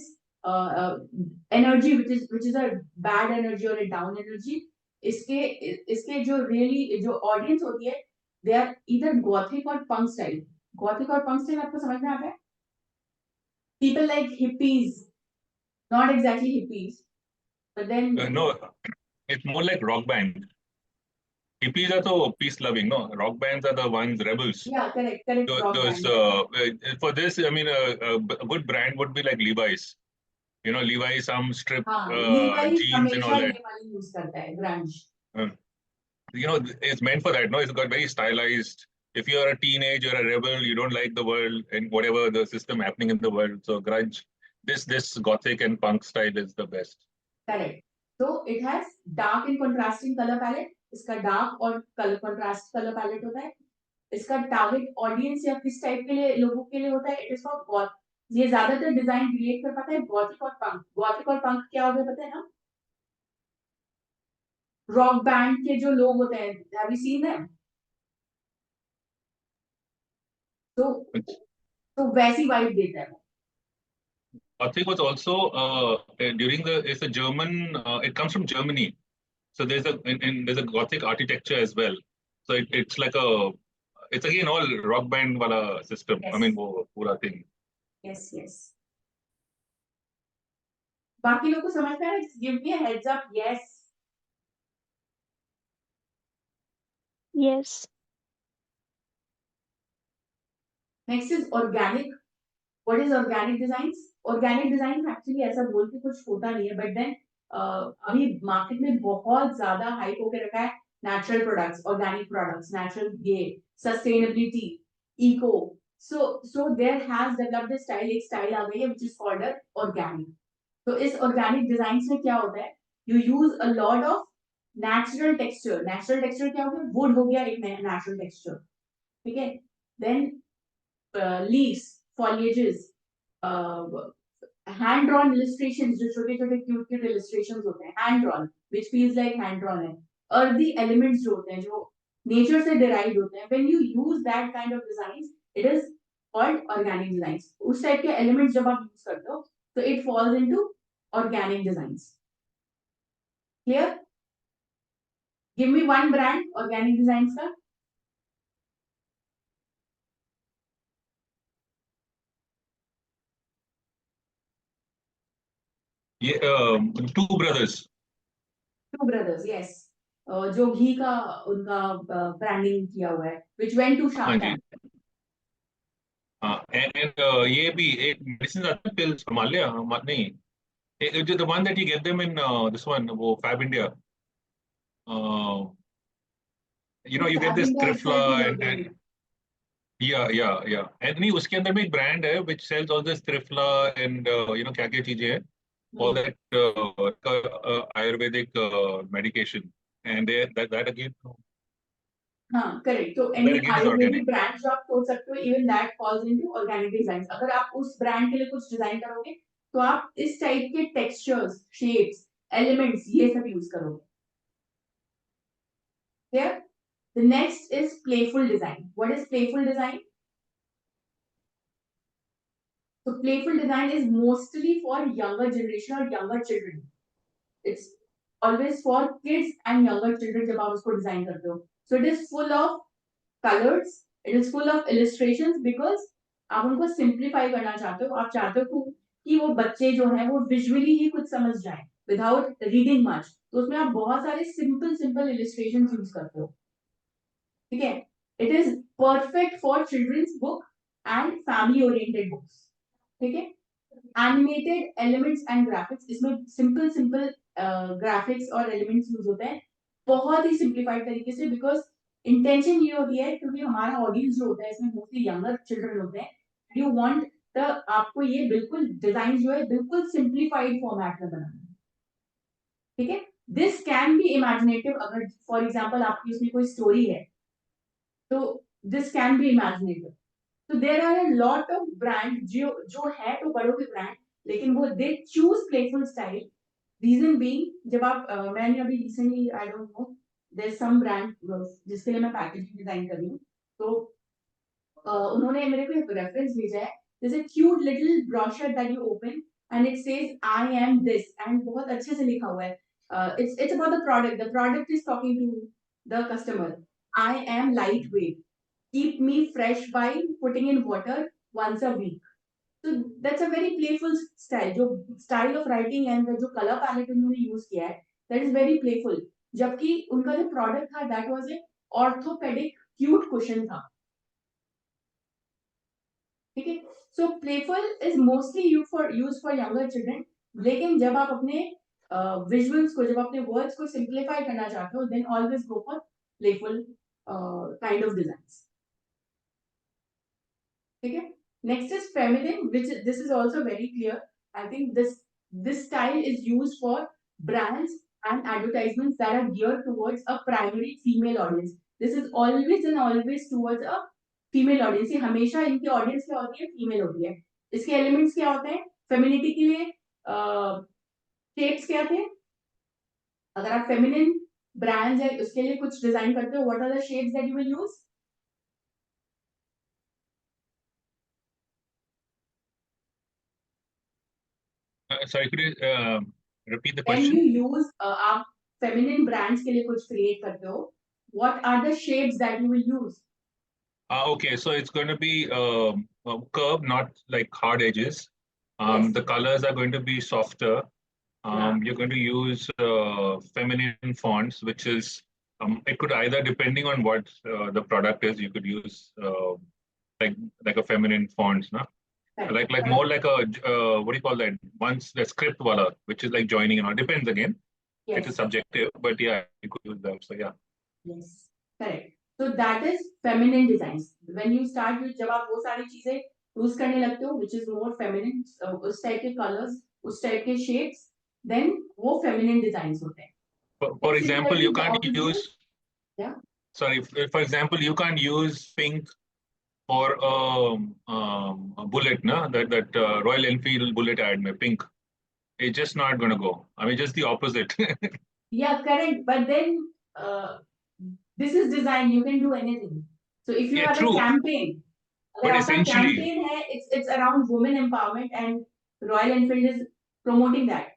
energy, which is a bad energy or a down energy. इसके जो audience होती है, they are either gothic or punk style. Gothic और punk style आपको समझ में आता है? People like hippies, not exactly hippies, but then No, it's more like rock band. Hippies are so peace loving, no? Rock bands are the ones rebels. yeah, correct. Rock Those band. for this, I mean, a good brand would be like Levi's. Levi's, some strip Levi's jeans and all हमेशा that. ये वाली use करता है grunge. It's meant for that. No, it's got very stylized. If you're a teenage, you're a rebel, you don't like the world and whatever the system happening in the world. So grunge, this gothic and punk style is the best. Correct. So it has dark and contrasting color palette. इसका dark और contrast color palette होता है. इसका target audience या किस type के लिए लोगों के लिए होता है, इट इज फॉर गॉथ। ये ज्यादातर डिजाइन क्रिएट कर पाता है गॉथिक और पंक। गॉथिक और पंक क्या हो गया पता है ना? रॉक बैंड के जो लोग होते हैं, हैव यू सीन देम? तो वैसी वाइब देता है वो। Gothic was also during it's a German. It comes from Germany. So there's there's a Gothic architecture as well. So it's like it's again all rock band wala system. I Yes. mean, वो पूरा thing. Yes, yes. बाकी लोग को समझ में आ रहा है? Give me a heads up. Yes. Yes. Next is organic. What is organic designs? Organic design actually ऐसा बोल के कुछ होता नहीं है, but then अभी मार्केट में बहुत ज्यादा हाइप होके रखा है natural products, organic products, natural ये sustainability, eco. So there has developed a style, एक स्टाइल आ गई है which is called organic. तो इस ऑर्गेनिक डिजाइन में क्या होता है? You use a lot of natural texture. Natural texture क्या हो गया? वुड हो गया एक नेचुरल टेक्सचर, ठीक है. Then leaves, foliages, hand drawn illustrations, जो छोटे छोटे क्यूट क्यूट illustrations होते हैं, hand drawn, which feels like hand drawn है. earthy elements जो होते हैं, जो nature से derived होते हैं, when you use that kind of designs, it is called organic designs. उस type के elements जब आप use करते हो, so it falls into organic designs. Clear? Give me one brand organic designs का. Yeah, Two Brothers. Two Brothers, yes. जो घी का उनका ब्रांडिंग किया हुआ है, which went to हाँ Shark जी. Tank. And ये भी एक medicine आता है pills Himalaya नहीं. The one that you get them in this one वो Fab India. You get this Trifla and yeah. And नहीं उसके अंदर में एक brand है which sells all this Trifla and क्या क्या चीजें हैं. All that Ayurvedic medication and that again. हाँ करेक्ट. तो That any again is Ayurvedic organic. Brand जो आप सोच सकते हो, even that falls into organic design. अगर आप उस ब्रांड के लिए कुछ डिजाइन करोगे तो आप इस टाइप के टेक्सचर्स, शेप्स, एलिमेंट्स ये सब यूज करोगे. Clear? The next is playful design. What is playful design? So playful design is mostly for younger generation or younger children. It's always for kids and younger children जब आप उसको design करते हो. So it is full of colors, it is full of illustrations because आप उनको simplify करना चाहते हो. आप चाहते हो कि वो बच्चे जो हैं वो visually ही कुछ समझ जाएं without reading much. तो उसमें आप बहुत सारे simple illustrations यूज करते हो, ठीक है. It is perfect for children's book and family oriented books, ठीक है. एनिमेटेड एलिमेंट्स एंड ग्राफिक्स, इसमें सिंपल ग्राफिक्स और एलिमेंट्स यूज होते हैं बहुत ही सिंप्लीफाइड तरीके से, बिकॉज इंटेंशन ये होती है क्योंकि हमारा ऑडियंस जो होता है इसमें मोस्टली यंगर चिल्ड्रन होते हैं. यू वांट द आपको ये बिल्कुल डिजाइन जो है बिल्कुल सिंप्लीफाइड फॉर्मेट में बनाना है, ठीक है. This can be imaginative. अगर फॉर एग्जाम्पल आपकी उसमें कोई स्टोरी है तो this can be imaginative. So there are a lot of brand जो है तो बड़ों के ब्रांड, लेकिन वो they choose playful style. Reason being, जब आप मैंने अभी recently I don't know there's some brand जिसके लिए मैं पैकेजिंग डिजाइन कर रही हूँ, तो उन्होंने मेरे को एक रेफरेंस भेजा है. There's a cute little brochure that you open and it says I am this and बहुत अच्छे से लिखा हुआ है. It's about the product. The product is talking to the customer. I am lightweight. Keep me fresh by putting in water once a week. So that's a very playful style. जो style of writing and जो color palette उन्होंने use किया है, that is very playful. जबकि उनका जो product था, that was a orthopedic cute cushion था, ठीक है. So playful is mostly used for younger children. लेकिन जब आप अपने visuals को, जब अपने words को simplify करना चाहते हो, then always go for playful kind of designs. Okay. Next is feminine, which this is also very clear. I think this style is used for brands and advertisements that are geared towards a primary female audience. This is always and always towards a female audience. ये हमेशा इनकी audience क्या होती है? Female होती है. इसके elements क्या होते हैं? Femininity के लिए shapes क्या थे? अगर आप feminine brands है उसके लिए कुछ design करते हो, what are the shapes that you will use? Sorry, could you repeat the When question? you use आप feminine brands के लिए कुछ create करते हो, what are the shapes that you will use? Okay, so it's going to be curved, not like hard edges. Yes. The colors are going to be softer. Yeah. You're going to use feminine fonts, which is it could either, depending on what the product is, you could use like a feminine fonts, no? Correct. Like more like a what do you call that? Once the script wala, which is like joining and all. Depends again. It is Yes. subjective, but yeah, you could use that. So yeah. Yes. Correct. So that is feminine designs. When you start with, जब आप वो सारी चीजें use करने लगते हो, which is more feminine, उस type के colors, उस type के shapes, then वो feminine designs होते हैं. For example, Similarly, you the can't opposite- use. Yeah. Sorry. For example, you can't use pink for a bullet, no? That Royal Enfield bullet ad, mein, pink. It's just not going to go. I mean, just the opposite. Yeah, correct. But then this is design. You can do anything. So if you Yeah, have true. a campaign, But अगर आपका essentially- campaign है, it's around women empowerment and Royal Enfield is promoting that.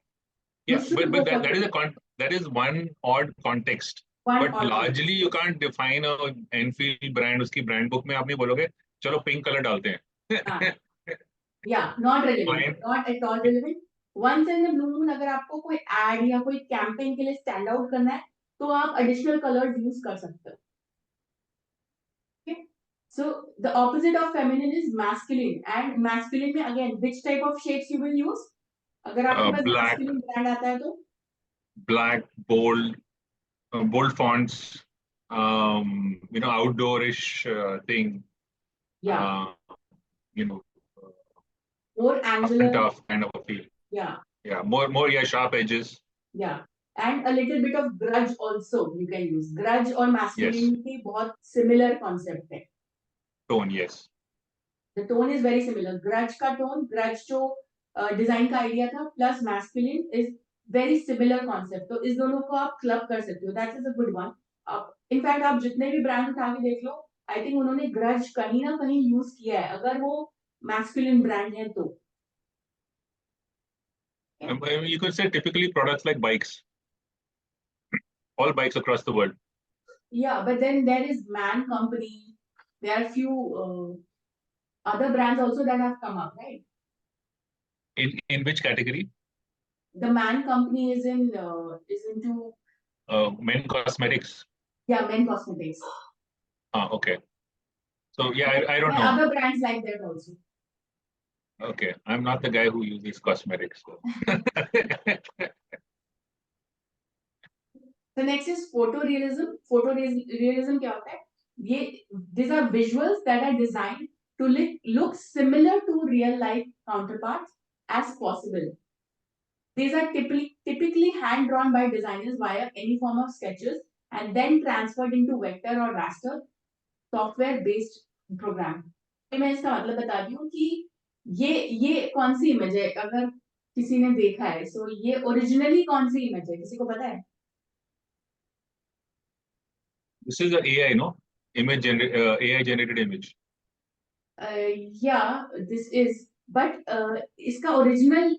You Yeah, should go but for that is one odd context. one But or largely you can't define a Enfield brand. उसकी brand book में आप नहीं बोलोगे चलो pink color डालते हैं. हाँ. Yeah, not relevant. Fine. Not at all relevant. Once in the blue moon, अगर आपको कोई ad या कोई campaign के लिए stand out करना है, तो आप additional colors use कर सकते हो. Okay. So the opposite of feminine is masculine, and masculine में again which type of shapes you will use? अगर आपके पास Black. masculine brand आता है तो Black, bold fonts, outdoorish thing. yeah, You know, more tough and angular, tough kind of a feel. yeah, Yeah, more sharp edges. yeah, and a little bit of grudge also you can use. Grudge और masculinity बहुत similar concept है. Tone, yes. The tone is very similar. Grudge का tone, grudge जो design का idea था, plus masculine is very similar concept. तो इस दोनों को आप club कर सकते हो. That is a good one. In fact आप जितने भी brand उठा के देख लो, I think उन्होंने grudge कहीं ना कहीं use किया है. अगर वो masculine brand है तो. You could say typically products like bikes. All bikes across the world. Yeah, but then there is Man Company. There are few other brands also that have come up, right? In which category? The Man Company is into Men cosmetics. men cosmetics. Okay. So yeah, I don't There know. are other brands like that also. Okay, I'm not the guy who uses cosmetics. So. The next is photorealism. Photorealism क्या होता है? These are visuals that are designed to look similar to real life counterparts as possible. These are typically hand drawn by designers via any form of sketches and then transferred into vector or raster software based program. मैं इसका मतलब बता दी हूँ कि ये कौन सी image है, अगर किसी ने देखा है, so ये ओरिजिनली कौन सी इमेज है, किसी को पता है? This is a AI, no? AI generated image. Yeah, this is, but इसका original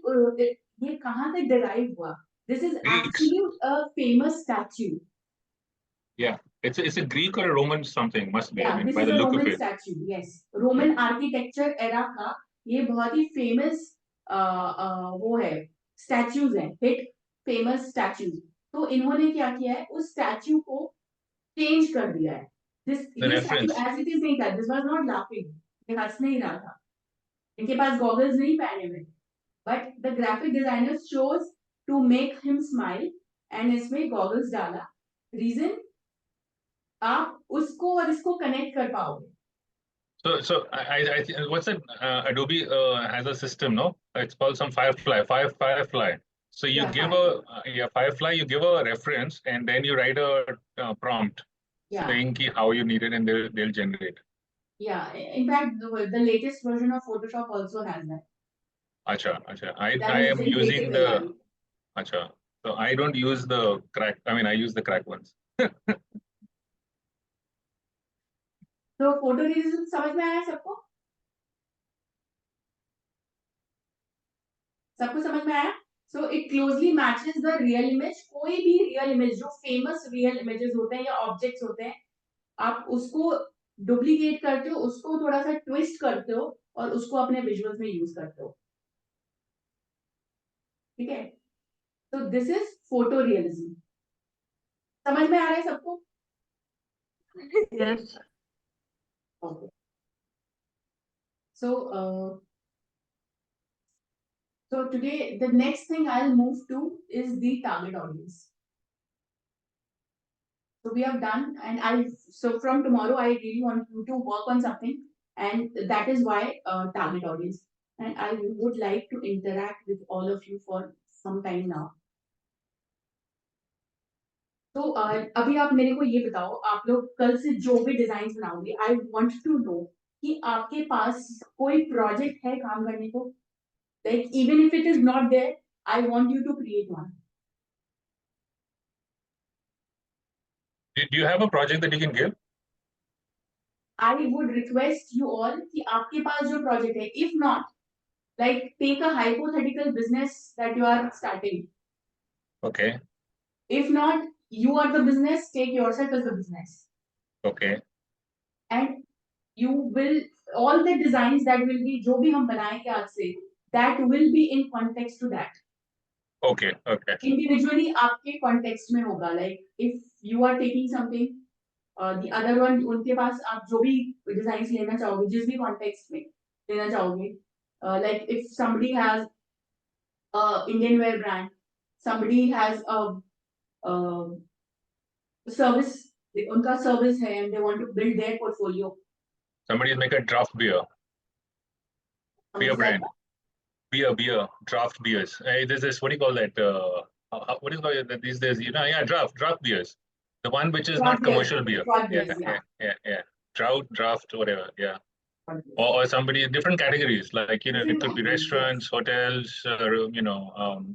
ये कहाँ से derive हुआ? This is Greeks. actually a famous statue. Yeah, it's a Greek or a Roman something, must be. Yeah, I mean, this by is the a look Roman of it. statue. Yes, Roman architecture era का ये बहुत ही famous वो है, statues हैं, hit famous statues. तो इन्होंने क्या किया है, उस statue को change कर दिया है. The ये statue reference. as it is नहीं था. This was not laughing. ये हंस नहीं रहा था. इनके पास goggles नहीं पहने हुए. But the graphic designer chose to make him smile and इसमें goggles डाला. Reason आप उसको और इसको connect कर पाओगे. So I think what's that? Adobe has a system, no? It's called some Firefly. Firefly. So you Yeah, give Firefly. You give a reference and then you write a prompt. Yeah, saying ki how you need it, and they'll generate. yeah. In fact, the latest version of Photoshop also has that. Acha, acha. I That is am using generative the AI. acha. So I don't use the crack. I mean, I use the crack ones. तो फोटोरेसिज्म समझ में आया सबको? सबको समझ में आया? So it closely matches the real image. कोई भी real image जो famous real images होते हैं या objects होते हैं, आप उसको duplicate करते हो, उसको थोड़ा सा twist करते हो और उसको अपने visuals में use करते हो. ठीक है? So this is photorealism. समझ में आ रहा है सबको? Yes. Okay. So today the next thing I'll move to is the target audience. So we have done, and so from tomorrow I really want you to work on something, and that is why target audience. And I would like to interact with all of you for some time now. तो अभी आप मेरे को ये बताओ, आप लोग कल से जो भी डिजाइन बनाओगे, आई वांट टू नो कि आपके पास कोई प्रोजेक्ट है काम करने को, like even if it is not there, I want you to create one. Do you have a project that you can give? I would request you all कि आपके पास जो project है, if not, like take a hypothetical business that you are starting. Okay. If not, you are the business, take yourself as the business. Okay. And you will, all the designs that will be, जो भी हम बनाएंगे आज से, that will be in context to that. Okay. Okay. Individually आपके context में होगा, like if you are taking something, the other one उनके पास आप जो भी designs लेना चाहोगे, जिस भी context में लेना चाहोगे, like if somebody has a Indian wear brand, somebody has a service, उनका service है, and they want to build their portfolio. Somebody make a draft beer brand. Beer, draft beers. Hey, there's this, what do you call that? What is called that these days? Yeah, draft beers. The one which is not commercial beer. Yeah. Draft, whatever. Yeah. Or somebody, different categories, like, it could be restaurants, hotels,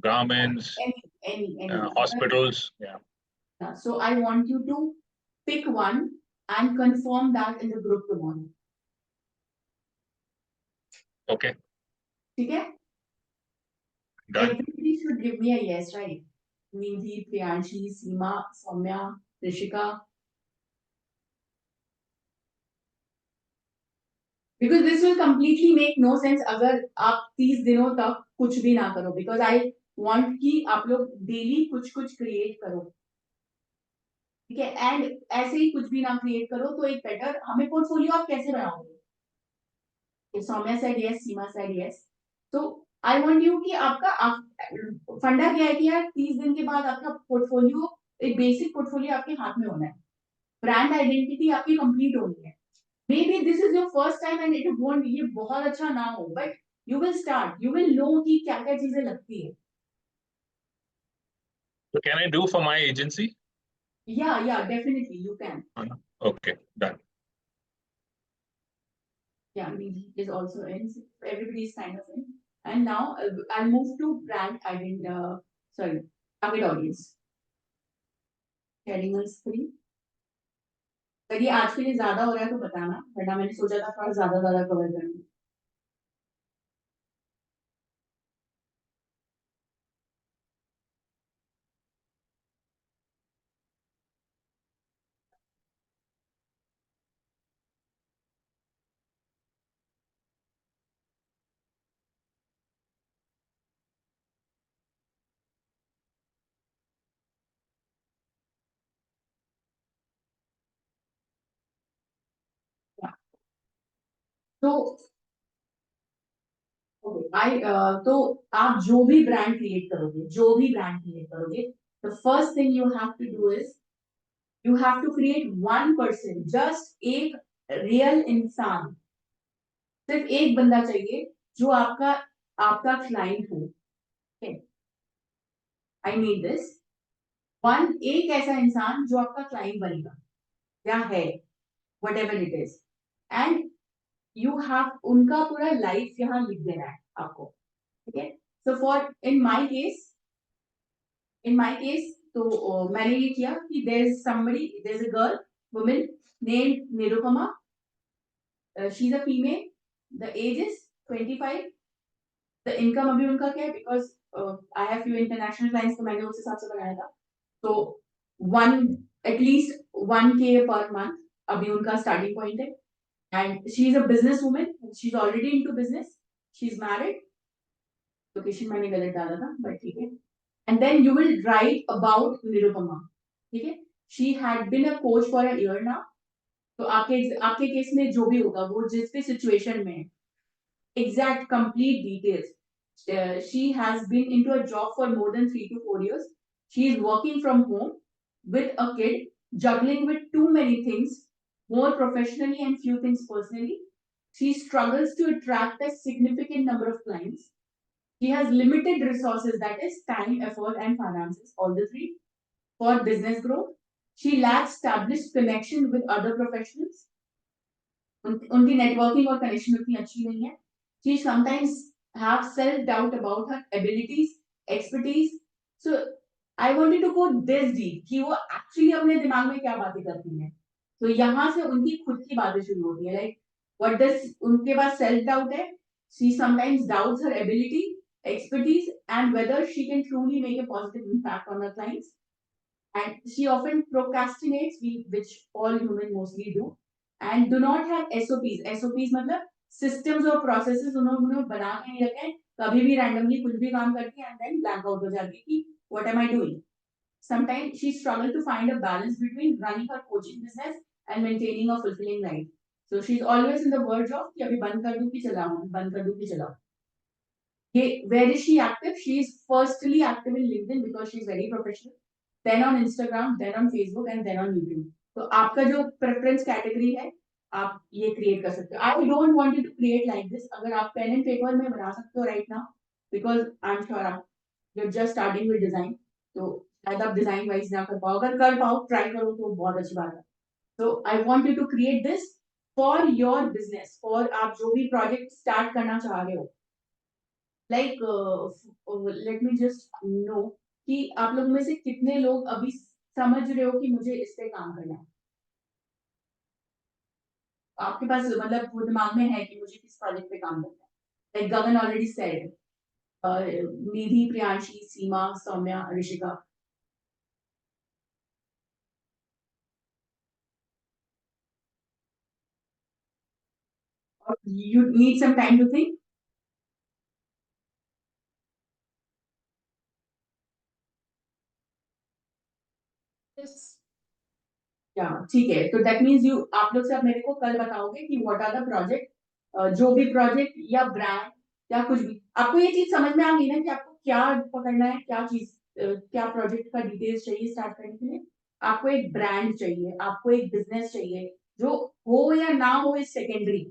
garments, any. hospitals. Yeah. So I want you to pick one and confirm that in the group tomorrow. Okay. ठीक है? Done. Everybody should give me a yes, right? Nidhi, Priyanshi, Seema, Soumya, Rishika. Because this will completely make no sense अगर आप 30 दिनों तक कुछ भी ना करो. Because I want कि आप लोग daily कुछ create करो. ठीक है? And ऐसे ही कुछ भी ना create करो तो एक better, हमें portfolio आप कैसे बनाओगे? Soumya said yes, Seema said yes. So I want you कि आपका फंडा क्या है कि यार 30 दिन के बाद आपका पोर्टफोलियो, एक बेसिक पोर्टफोलियो आपके हाथ में होना है. ब्रांड आइडेंटिटी आपकी कंप्लीट होनी है. Maybe this is your first time and it won't, ये बहुत अच्छा ना हो, but you will start, you will know कि क्या-क्या चीजें लगती है. So can I do for my agency? Yeah, definitely you can. Okay, done. Yeah, Nidhi is also in. Everybody is kind of in. And now I'll move to target audience. Sharing my screen. अगर ये आज के लिए ज्यादा हो रहा है तो बताना, वरना मैंने सोचा था थोड़ा ज्यादा कवर करना. तो आप जो भी ब्रांड क्रिएट करोगे, the first thing you have to do is you have to create one person, just एक real इंसान, सिर्फ एक बंदा चाहिए जो आपका क्लाइंट हो. I need this. एक ऐसा इंसान जो आपका क्लाइंट बनेगा. या है, whatever it is, and you have उनका पूरा लाइफ यहाँ लिख देना है आपको, ठीक है? So for in my case, तो मैंने ये किया कि there's a girl, woman named Nirupama. She's a female. The age is 25. The income अभी उनका क्या है? Because I have few international clients, तो मैंने उस हिसाब से बनाया था. So at least 1K per month अभी उनका starting point है. And she's a businesswoman. She's already into business. She's married. Location मैंने गलत डाला था, but ठीक है. And then you will write about Nirupama. ठीक है? She had been a coach for a year now. तो आपके केस में जो भी होगा वो जिस भी सिचुएशन में exact complete details. She has been into a job for more than 3 to 4 years. She is working from home with a kid, juggling with too many things, more professionally and few things personally. She struggles to attract a significant number of clients. She has limited resources, that is time, effort, and finances, all the three, for business growth. She lacks established connection with other professionals. उनकी networking और connection उतनी अच्छी नहीं है. She sometimes have self-doubt about her abilities, expertise. So I wanted to go this deep कि वो actually अपने दिमाग में क्या बातें करती हैं. तो यहाँ से उनकी खुद की बातें शुरू होती है. Like what does उनके पास self-doubt है. She sometimes doubts her ability, expertise, and whether she can truly make a positive impact on her clients. And she often procrastinates, which all humans mostly do, and do not have SOPs. SOPs मतलब systems और processes उन्होंने बना के नहीं रखे हैं. कभी भी randomly कुछ भी काम करती है and then blank out हो जाती है कि what am I doing? Sometimes she struggles to find a balance between running her coaching business and maintaining a fulfilling life. So she's always in the verge of कि अभी बंद कर दूं कि चलाऊं, बंद कर दूं कि चलाऊं. Where is she active? She is firstly active in LinkedIn because she is very professional. Then on Instagram, then on Facebook, and then on YouTube. तो आपका जो preference category है, आप ये create कर सकते हो. I don't want you to create like this. अगर आप pen and paper में बना सकते हो right now, because I'm sure you're just starting with design. तो शायद आप design wise ना कर पाओ. अगर कर पाओ, try करो तो बहुत अच्छी बात है. So I want you to create this for your business, for आप जो भी project start करना चाह रहे हो. Like let me just know कि आप लोग में से कितने लोग अभी समझ रहे हो कि मुझे इस पे काम करना है. आपके पास मतलब वो दिमाग में है कि मुझे किस प्रोजेक्ट पे काम करना है. Like Gagan already said, Nidhi, Priyanshi, Seema, Saumya, Rishika. You need some time to think. ठीक है. तो दैट मीन्स आप लोग सब मेरे को कल बताओगे कि व्हाट आर द प्रोजेक्ट, जो भी प्रोजेक्ट या ब्रांड या कुछ भी. आपको ये चीज समझ में आ गई ना कि आपको क्या पकड़ना है, क्या चीज, क्या प्रोजेक्ट का डिटेल्स चाहिए स्टार्ट करने के लिए. आपको एक ब्रांड चाहिए, आपको एक बिजनेस चाहिए. जो हो या ना हो इज सेकेंडरी,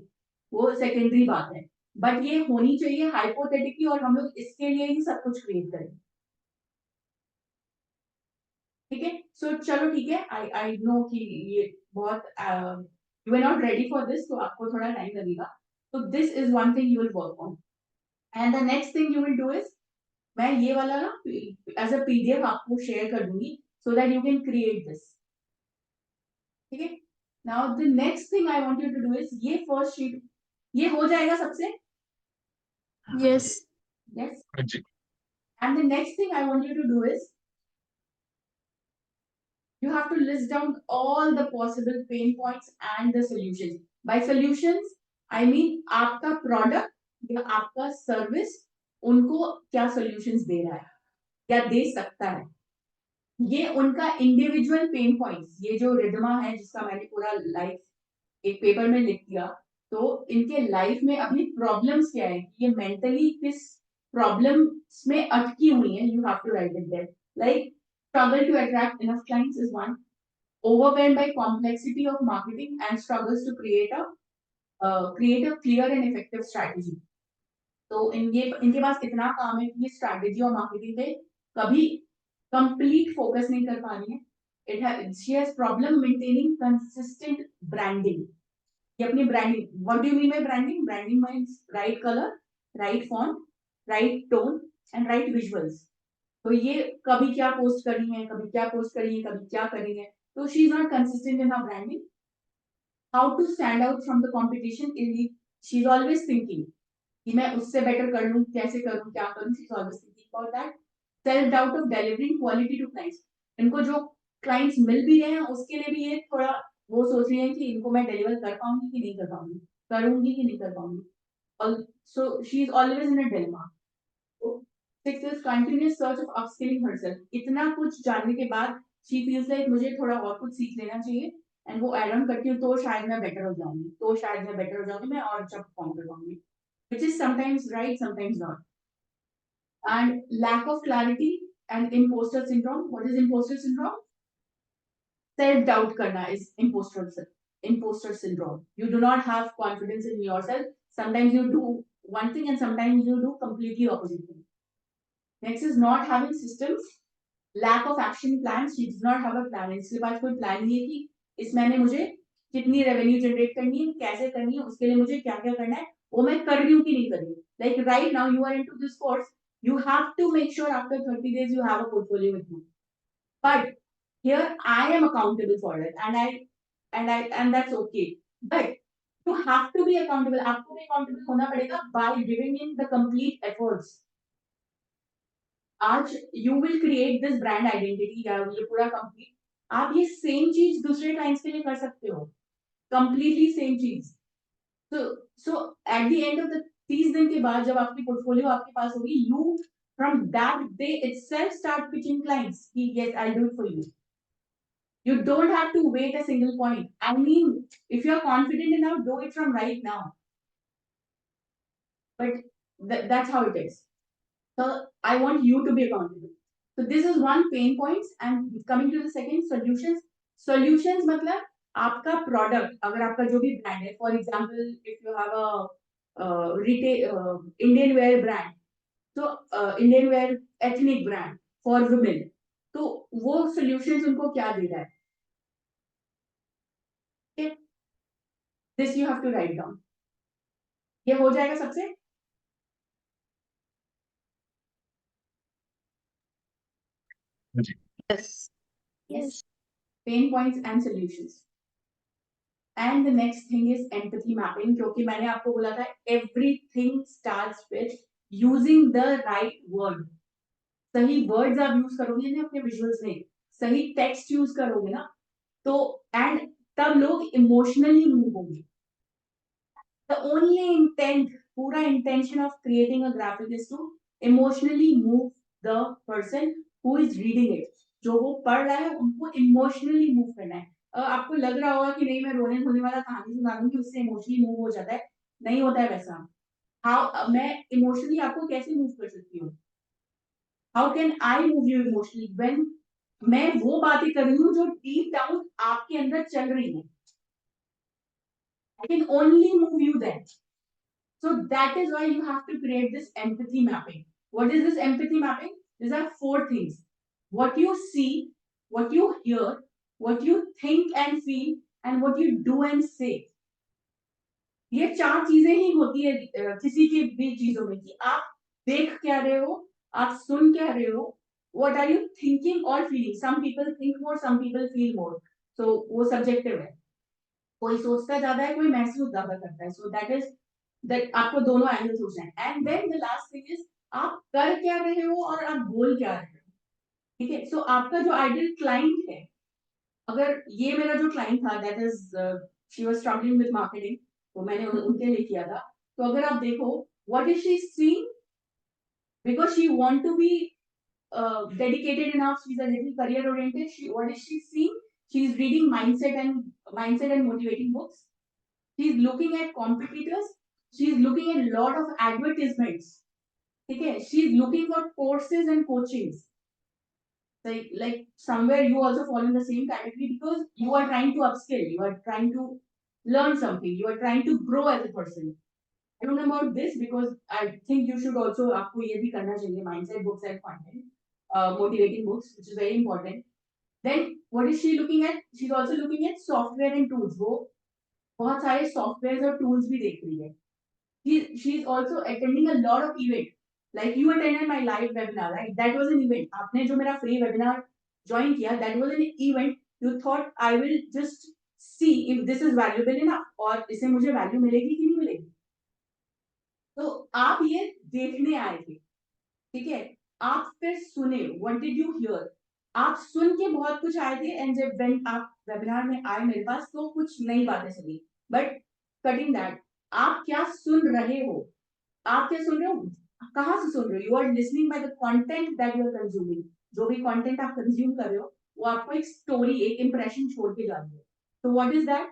वो सेकेंडरी बात है. बट ये होनी चाहिए हाइपोथेटिकली, और हम लोग इसके लिए ही सब कुछ क्रिएट करें. ठीक है. सो चलो ठीक है. आई नो कि ये बहुत you are not ready for this, तो आपको थोड़ा टाइम लगेगा. तो this is one thing you will work on. And the next thing you will do is, मैं ये वाला ना एज अ पीडीएफ आपको शेयर कर दूंगी so that you can create this. ठीक है. Now the next thing I want you to do is, ये फर्स्ट शीट ये हो जाएगा सबसे. Yes. Yes. Ji. And the next thing I want you to do is, you have to list down all the possible pain points and the solutions. By solutions, I mean आपका product या आपका service उनको क्या solutions दे रहा है या दे सकता है. ये उनका individual pain points, ये जो रिदमा है जिसका मैंने पूरा लाइफ एक पेपर में लिख दिया. तो इनके लाइफ में अभी प्रॉब्लम्स क्या है, ये मेंटली किस प्रॉब्लम्स में अटकी हुई है. You have to write it there. Like struggle to attract enough clients is one. Overwhelmed by complexity of marketing and struggles to create a clear and effective strategy. तो इनके पास इतना काम है कि ये स्ट्रैटेजी और मार्केटिंग पे कभी कंप्लीट फोकस नहीं कर पा रही है. she has problem maintaining consistent branding. ये अपनी branding, what do you mean by branding? Branding means right color, right font, right tone and right visuals. तो ये कभी क्या post करनी है, कभी क्या post करनी है, कभी क्या करनी है. So she is not consistent in her branding. How to stand out from the competition is she is always thinking कि मैं उससे better कर लूँ, कैसे करूँ, क्या करूँ. She is always thinking about that. Self doubt of delivering quality to clients. इनको जो clients मिल भी रहे हैं उसके लिए भी ये थोड़ा वो सोच रही है कि इनको मैं deliver कर पाऊंगी कि नहीं कर पाऊंगी, करूंगी कि नहीं कर पाऊंगी. So she is always in a dilemma. Six is continuous search of upskilling herself. इतना कुछ जानने के बाद she feels like मुझे थोड़ा और कुछ सीख लेना चाहिए and वो add on करती हूँ तो शायद मैं better हो जाऊंगी, तो शायद मैं better हो जाऊंगी, मैं और अच्छा perform कर पाऊंगी, which is sometimes right, sometimes not. And lack of clarity and imposter syndrome. What is imposter syndrome? Self doubt karna is imposter syndrome. You do not have confidence in yourself. Sometimes you do one thing and sometimes you do completely opposite thing. Next is not having systems, lack of action plans. She does not have a plan. इसके पास कोई plan नहीं है कि इस महीने मुझे कितनी revenue generate करनी है, कैसे करनी है, उसके लिए मुझे क्या क्या करना है, वो मैं कर रही हूँ कि नहीं कर रही हूँ. Like right now you are into this course, you have to make sure after 30 days you have a portfolio with you. But here I am accountable for it, and that's okay. But you have to be accountable. आपको भी accountable होना पड़ेगा by giving in the complete efforts. आज you will create this brand identity या ये पूरा complete. आप ये same चीज दूसरे clients के लिए कर सकते हो. Completely same चीज. So at the end of the 30 दिन के बाद जब आपकी portfolio आपके पास होगी, you from that day itself start pitching clients. Yes, I'll do it for you. You don't have to wait a single point. I mean, if you're confident enough, do it from right now. But that's how it is. So I want you to be accountable. So this is one pain points, and coming to the second, solutions. Solutions मतलब आपका product, अगर आपका जो भी brand है, for example, if you have a retail Indian wear brand, so Indian wear ethnic brand for women, तो वो solutions उनको क्या दे रहा है? Okay, this you have to write down. ये हो जाएगा सबसे? Yes. Yes. Pain points and solutions. And the next thing is empathy mapping, क्योंकि मैंने आपको बोला था everything starts with using the right word. सही words आप use करोगे ना अपने visuals में, सही text use करोगे ना, तो and तब लोग emotionally move होंगे. The only intent, पूरा intention of creating a graphic is to emotionally move the person who is reading it. जो वो पढ़ रहा है उनको emotionally move करना है. आपको लग रहा होगा कि नहीं मैं रोने धोने वाला कहानी सुना दूंगी उससे इमोशनली मूव हो जाता है, नहीं होता है वैसा. मैं इमोशनली आपको कैसे मूव कर सकती हूँ? How can I move you emotionally when मैं वो बातें कर रही हूँ जो डीप डाउन आपके अंदर चल रही है. I can only move you then. So that is why you have to create this empathy mapping. What is this empathy mapping? These are 4 things: what you see, what you hear, what you think and feel, and what you do and say. ये 4 चीजें ही होती है किसी की भी चीजों में, कि आप देख क्या रहे हो, आप सुन क्या रहे हो, what are you thinking or feeling. Some people think more, some people feel more. So वो subjective है. कोई सोचता ज्यादा है, कोई महसूस ज्यादा करता है. So that आपको दोनों एंगल सोचना है. And then the last thing is आप कर क्या रहे हो और आप बोल क्या रहे हो. ठीक है. सो आपका जो आइडियल क्लाइंट है, अगर ये मेरा जो क्लाइंट था that is she was struggling with marketing, तो मैंने उनके लिए किया था. तो अगर आप देखो what is she seeing, because she want to be dedicated enough, she's a little career oriented. What is she seeing? She's reading mindset and motivating books. She's looking at competitors. She's looking at a lot of advertisements. Okay, she's looking for courses and coachings. Like somewhere you also fall in the same category because you are trying to upskill. You are trying to learn something. You are trying to grow as a person. I don't know about this because I think you should also आपको ये भी करना चाहिए mindset books and content, motivating books, which is very important. Then what is she looking at? She's also looking at software and tools. वो बहुत सारे softwares और tools भी देख रही है. She's also attending a lot of event. Like you attended my live webinar, right? That was an event. आपने जो मेरा free webinar join किया, that was an event. You thought I will just see if this is valuable enough और इससे मुझे value मिलेगी कि नहीं मिलेगी. तो आप ये देखने आए थे, ठीक है? आप फिर सुने. What did you hear? आप सुन के बहुत कुछ आए थे एंड जब when आप वेबिनार में आए मेरे पास तो कुछ नई बातें सुनी. बट कटिंग दैट, आप क्या सुन रहे हो? आप क्या सुन रहे हो? कहाँ से सुन रहे हो? You are listening by the content that you are consuming. जो भी कंटेंट आप कंज्यूम कर रहे हो वो आपको एक स्टोरी, एक इंप्रेशन छोड़ के जा रही है. तो व्हाट इज दैट?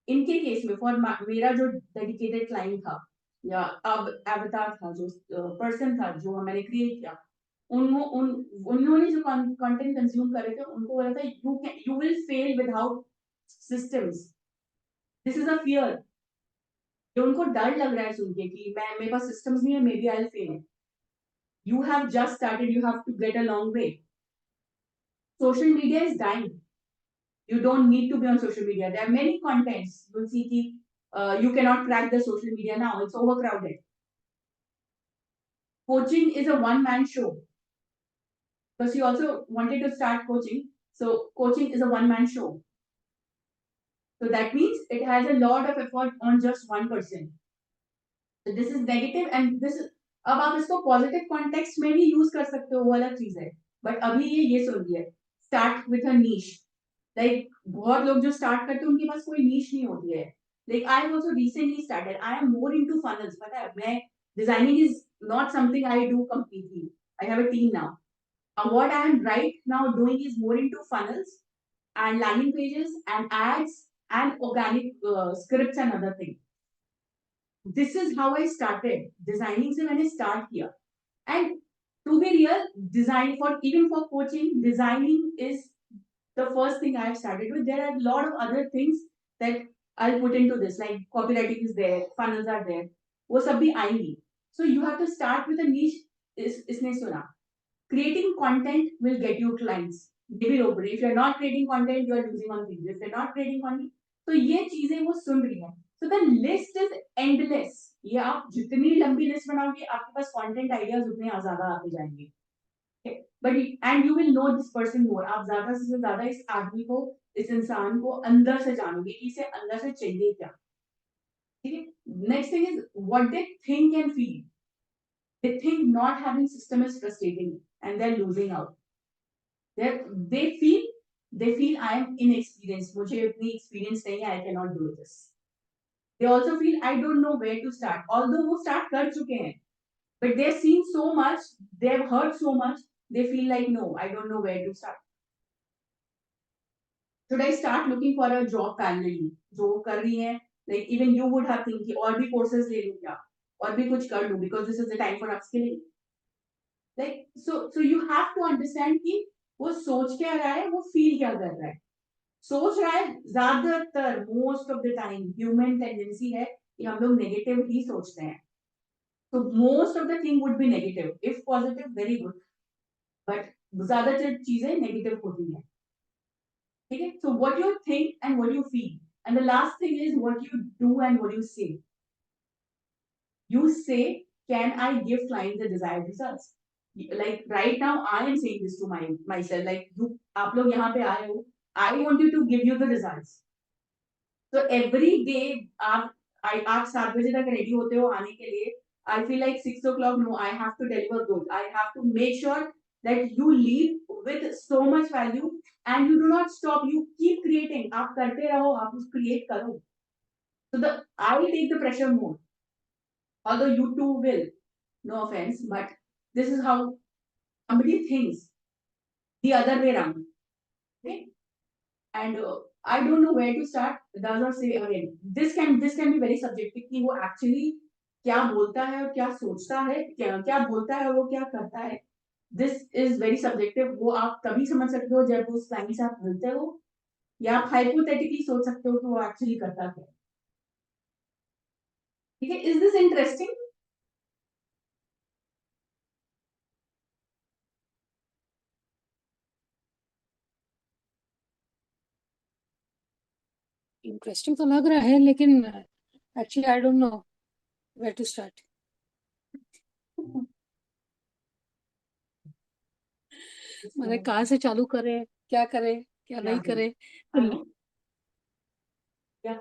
इनके केस में फॉर मेरा जो डेडिकेटेड क्लाइंट था या अब अवतार था, जो पर्सन था जो मैंने क्रिएट किया, उन्होंने जो कंटेंट कंज्यूम करे थे उनको बोला था you will fail without systems. This is a fear. जो उनको डर लग रहा है सुन के कि मैं मेरे पास सिस्टम्स नहीं है, may be I will fail. You have just started, you have to get a long way. Social media is dying. You don't need to be on social media. There are many contents. You'll see you cannot crack the social media now. It's overcrowded. Coaching is a one-man show. Because you also wanted to start coaching. So coaching is a one-man show. So that means it has a lot of effort on just one person. So this is negative and this is, अब आप इसको positive context में भी use कर सकते हो, वो अलग चीज है. बट अभी ये सुन लिया, start with a niche. Like बहुत लोग जो स्टार्ट करते हैं उनके पास कोई नीश नहीं होती है. Like I have also recently started. I am more into funnels. पता है, मैं designing is not something I do completely. I have a team now. What I am right now doing is more into funnels and landing pages and ads and organic scripts and other things. This is how I started. Designing से मैंने start किया. And to be real, design for even for coaching, designing is the first thing I've started with. There are a lot of other things that I'll put into this, like copywriting is there, funnels are there. वो सब भी आएंगी. So you have to start with a niche. इसने सुना. Creating content will get you clients. Maybe over. If you're not creating content, you are losing on things. If you're not creating content, तो ये चीजें वो सुन रही है. So the list is endless. ये आप जितनी लंबी लिस्ट बनाओगे आपके पास कंटेंट आइडियाज उतने ज्यादा आते जाएंगे. But and you will know this person more. आप ज्यादा से ज्यादा इस आदमी को, इस इंसान को अंदर से जानोगे कि इसे अंदर से चाहिए क्या. ठीक है. Next thing is what they think and feel. They think not having system is frustrating and they're losing out. They feel I am inexperienced. मुझे इतनी experience नहीं है, I cannot do this. They also feel I don't know where to start. Although वो start कर चुके हैं, but they've seen so much, they've heard so much, they feel like no, I don't know where to start. Should I start looking for a job parallelly? जो कर रही है, like even you would have think कि और भी courses ले लूँ क्या, और भी कुछ कर लूँ, because this is the time for upskilling. Like so you have to understand कि वो सोच क्या रहा है, वो feel क्या कर रहा है. सोच रहा है ज्यादातर most of the time human tendency है कि हम लोग नेगेटिव ही सोचते हैं. तो most of the thing would be negative. If positive very good, but ज्यादातर चीजें नेगेटिव होती हैं. ठीक है. So what you think and what you feel and the last thing is what you do and what you से. You say, can I give clients the desired results? Like right now I am saying this to myself, like you, आप लोग यहाँ पे आए हो, I want you to give you the results. So every day आप 7 बजे तक ready होते हो आने के लिए. I feel like 6 o'clock. No, I have to deliver good. I have to make sure that you leave with so much value and you do not stop. You keep creating. आप करते रहो, आप उस create करो. So I will take the pressure more. Although you too will. No offense, but this is how somebody thinks the other way around. Okay. And I don't know where to start. Does not say again. This can be very subjective कि वो actually क्या बोलता है और क्या सोचता है, क्या बोलता है वो क्या करता है. This is very subjective. वो आप तभी समझ सकते हो जब उस क्लाइंट से आप मिलते हो, या आप hypothetically सोच सकते हो कि वो actually करता है. ठीक है. Is this interesting? इंटरेस्टिंग तो लग रहा है, लेकिन actually I don't know where to start. मतलब कहाँ से चालू करें, क्या करें, क्या नहीं करें। क्या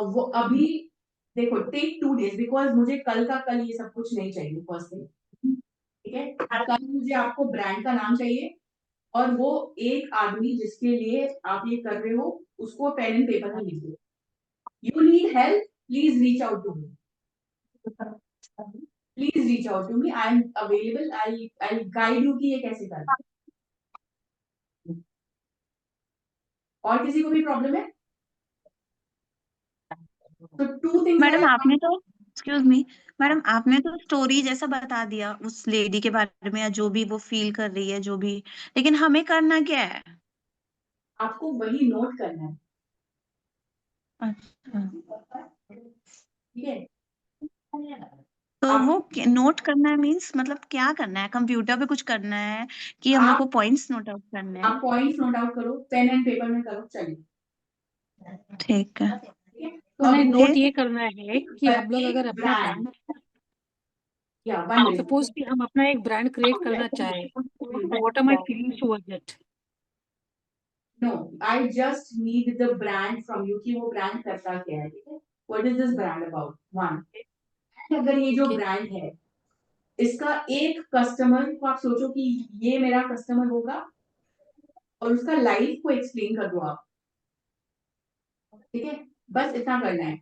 वो अभी देखो, टेक 2 days, बिकॉज मुझे कल का कल ये सब कुछ नहीं चाहिए फर्स्ट थिंग। ठीक है, कल मुझे आपको ब्रांड का नाम चाहिए, और वो एक आदमी जिसके लिए आप ये कर रहे हो उसको पेन एंड पेपर में लिख दो। You need help, please reach out to me, please reach out to me, I am available, I guide you कि ये कैसे करना है। और किसी को भी प्रॉब्लम है तो 2 things मैडम है। आपने तो, एक्सक्यूज मी मैडम, आपने तो स्टोरी जैसा बता दिया उस लेडी के बारे में, या जो भी वो फील कर रही है, जो भी, लेकिन हमें करना क्या है? आपको वही नोट करना है। अच्छा, ठीक है, तो आप वो नोट करना है मीन्स मतलब क्या करना है? कंप्यूटर पे कुछ करना है कि हम लोग आप को पॉइंट्स नोट आउट करने हैं? पॉइंट्स नोट आउट करो, पेन एंड पेपर में करो, चलिए। ठीक है। ठीक है, तो मैंने अभी नोट फिर ये करना है कि हम लोग एक अगर अपना ब्रांड, ब्रांड, या 1 minute, सपोज कि हम अपना एक ब्रांड क्रिएट करना चाहें, तो what are my feelings towards it? No, I just need the brand from you कि वो ब्रांड करता क्या है। ठीक है, what is this brand about, 1। अगर ये जो ओके, ब्रांड है इसका एक कस्टमर को आप सोचो कि ये मेरा कस्टमर होगा, और उसका लाइफ को एक्सप्लेन कर दो आप। ठीक है, बस इतना करना है।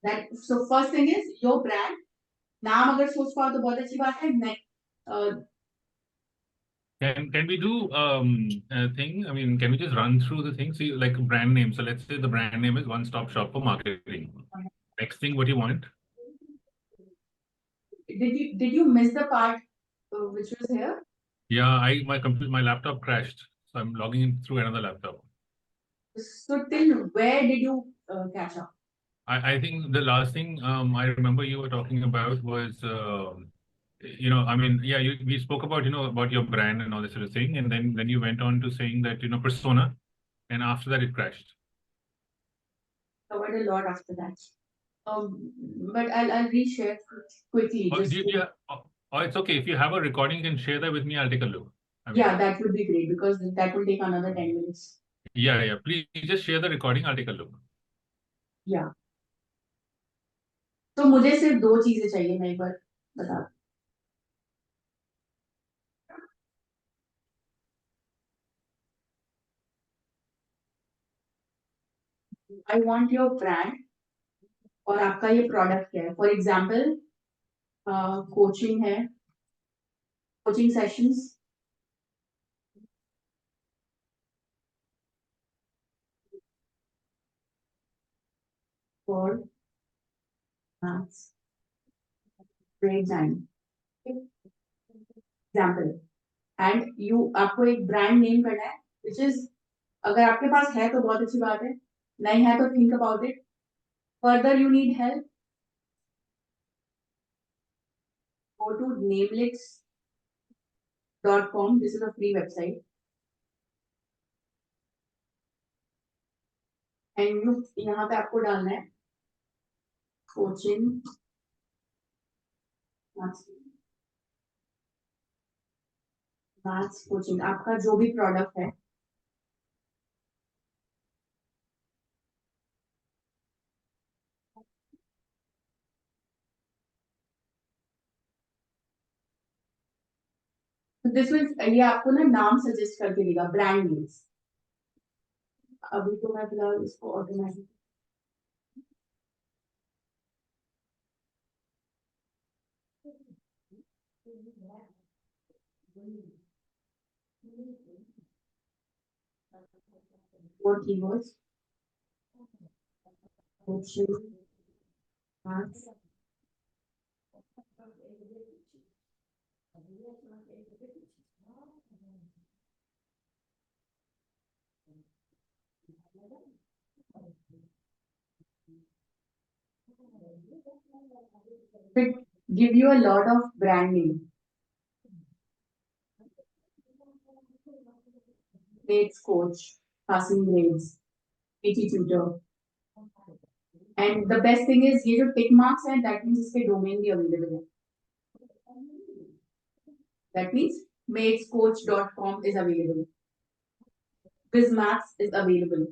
That, so first thing is your brand. नाम अगर सोच पाओ तो बहुत अच्छी बात है। Next, Can we do a thing? I mean, can we just run through the things? See, like brand name. So let's say the brand name is One Stop Shop for Marketing. Next thing, what do you want? did you miss the part which was here? Yeah, my laptop crashed, so I'm logging in through another laptop. So till where did you catch up? I think the last thing I remember you were talking about was, I mean, yeah, we spoke about, about your brand and all this sort of thing, and then you went on to saying that, persona, and after that it crashed. Covered a lot after that. But I'll reshare quickly. Or Just do you, yeah, or it's okay if you have a recording, you can share that with me. I'll take a look. I mean, yeah, that would be great because that will take another 10 minutes. yeah. Please just share the recording. I'll take a look. Yeah. तो मुझे सिर्फ 2 चीजें चाहिए, मैं एक बार बता। I want your brand और आपका ये प्रोडक्ट क्या है। फॉर एग्जाम्पल कोचिंग है, coaching sessions, for maths grade 9 example. And आपको एक ब्रांड नेम करना है विच इज, अगर आपके पास है तो बहुत अच्छी बात है, नहीं है तो think about it. Further you need help, go to namelets.com. This is a free website, and यहाँ पे आपको डालना है कोचिंग मैथ्स कोचिंग, आपका जो भी प्रोडक्ट है। दिस विल, ये आपको ना नाम सजेस्ट करके देगा, ब्रांड नेम्स। अभी तो मैं फिलहाल इसको ऑर्गेनाइज, और keywords coaching maths, It give you a lot of branding. Grades coach, passing grades, PT tutor. And the best thing is ये जो tick marks है, that means इसके domain भी available है. That means matescoach.com is available. BizMaths is available.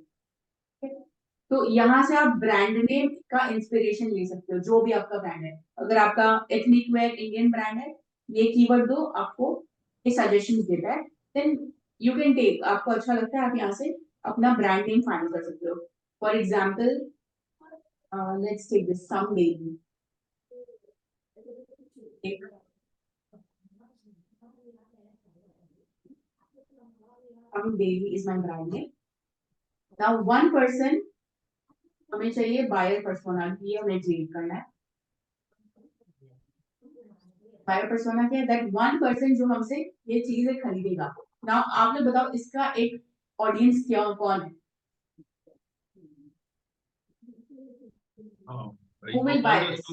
तो यहाँ से आप ब्रांड नेम का इंस्पिरेशन ले सकते हो, जो भी आपका ब्रांड है. अगर आपका एथनिक वेयर इंडियन ब्रांड है, ये कीवर्ड दो, आपको ये सजेशंस देता है. देन यू कैन टेक, आपको अच्छा लगता है, आप यहाँ से अपना ब्रांड नेम फाइंड कर सकते हो. For example, let's take this some baby. Some baby is my brand name. Now one person, हमें चाहिए बायर पर्सोना, ये हमें क्रिएट करना है. बायर पर्सोना क्या है? दैट वन पर्सन जो हमसे ये चीजें खरीदेगा. नाउ आप लोग बताओ इसका एक ऑडियंस क्या कौन है? Who will buy this?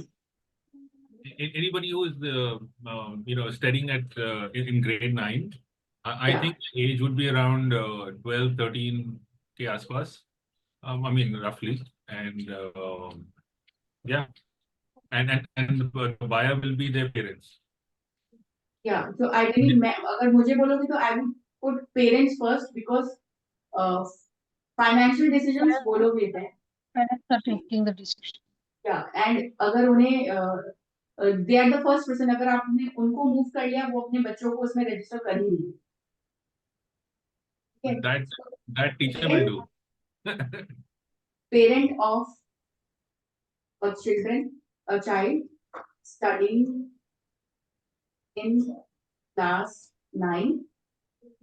Anybody who is studying at in grade 9. I Yeah. think age would be around 12, 13 के आसपास. I mean roughly, and yeah, and the buyer will be their parents. Yeah, so ideally मैं अगर मुझे बोलोगे तो I would put parents first because financial decisions वो लोग लेते हैं. Parents are taking the decision. Yeah, and अगर उन्हें they are the first person, अगर आपने उनको मूव कर लिया, वो अपने बच्चों को उसमें रजिस्टर कर ही नहीं. That teacher will do. Parent of a child studying in class 9.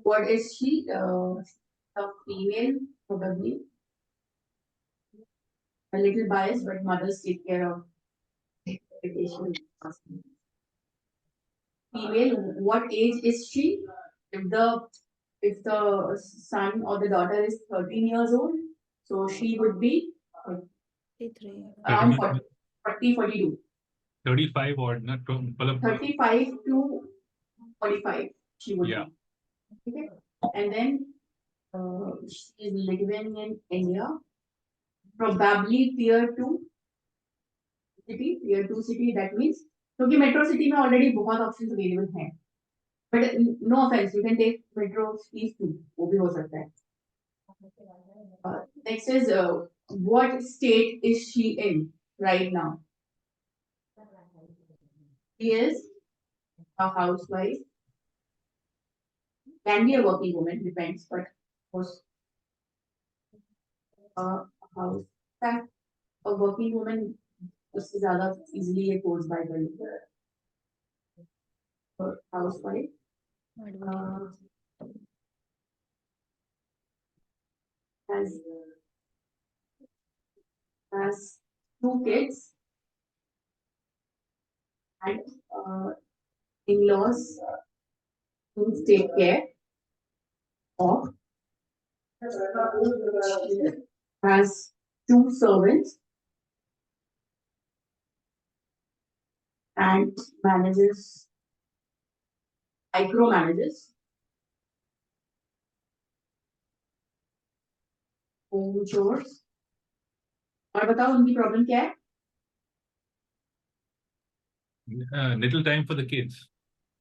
What is she? A female, probably. A little biased, but mothers take care of education. Female, what age is she? If the son or the daughter is 13 years old, so she would be around 40, 42. 35 or not, 35 to 45 she would Yeah. be. Okay. And then she is living in India, probably tier 2 city. That means क्योंकि metro city में already बहुत options available हैं. But no offense, you can take metro cities too, वो भी हो सकता है. Next is what state is she in right now? She is a housewife. Can be a working woman, depends, but most house fact a working woman उससे ज़्यादा easily ये course by कर लेते हैं. Housewife. Has 2 kids and in-laws who take care of. Has 2 servants and micromanages home chores. और बताओ उनकी problem क्या है? Little time for the kids.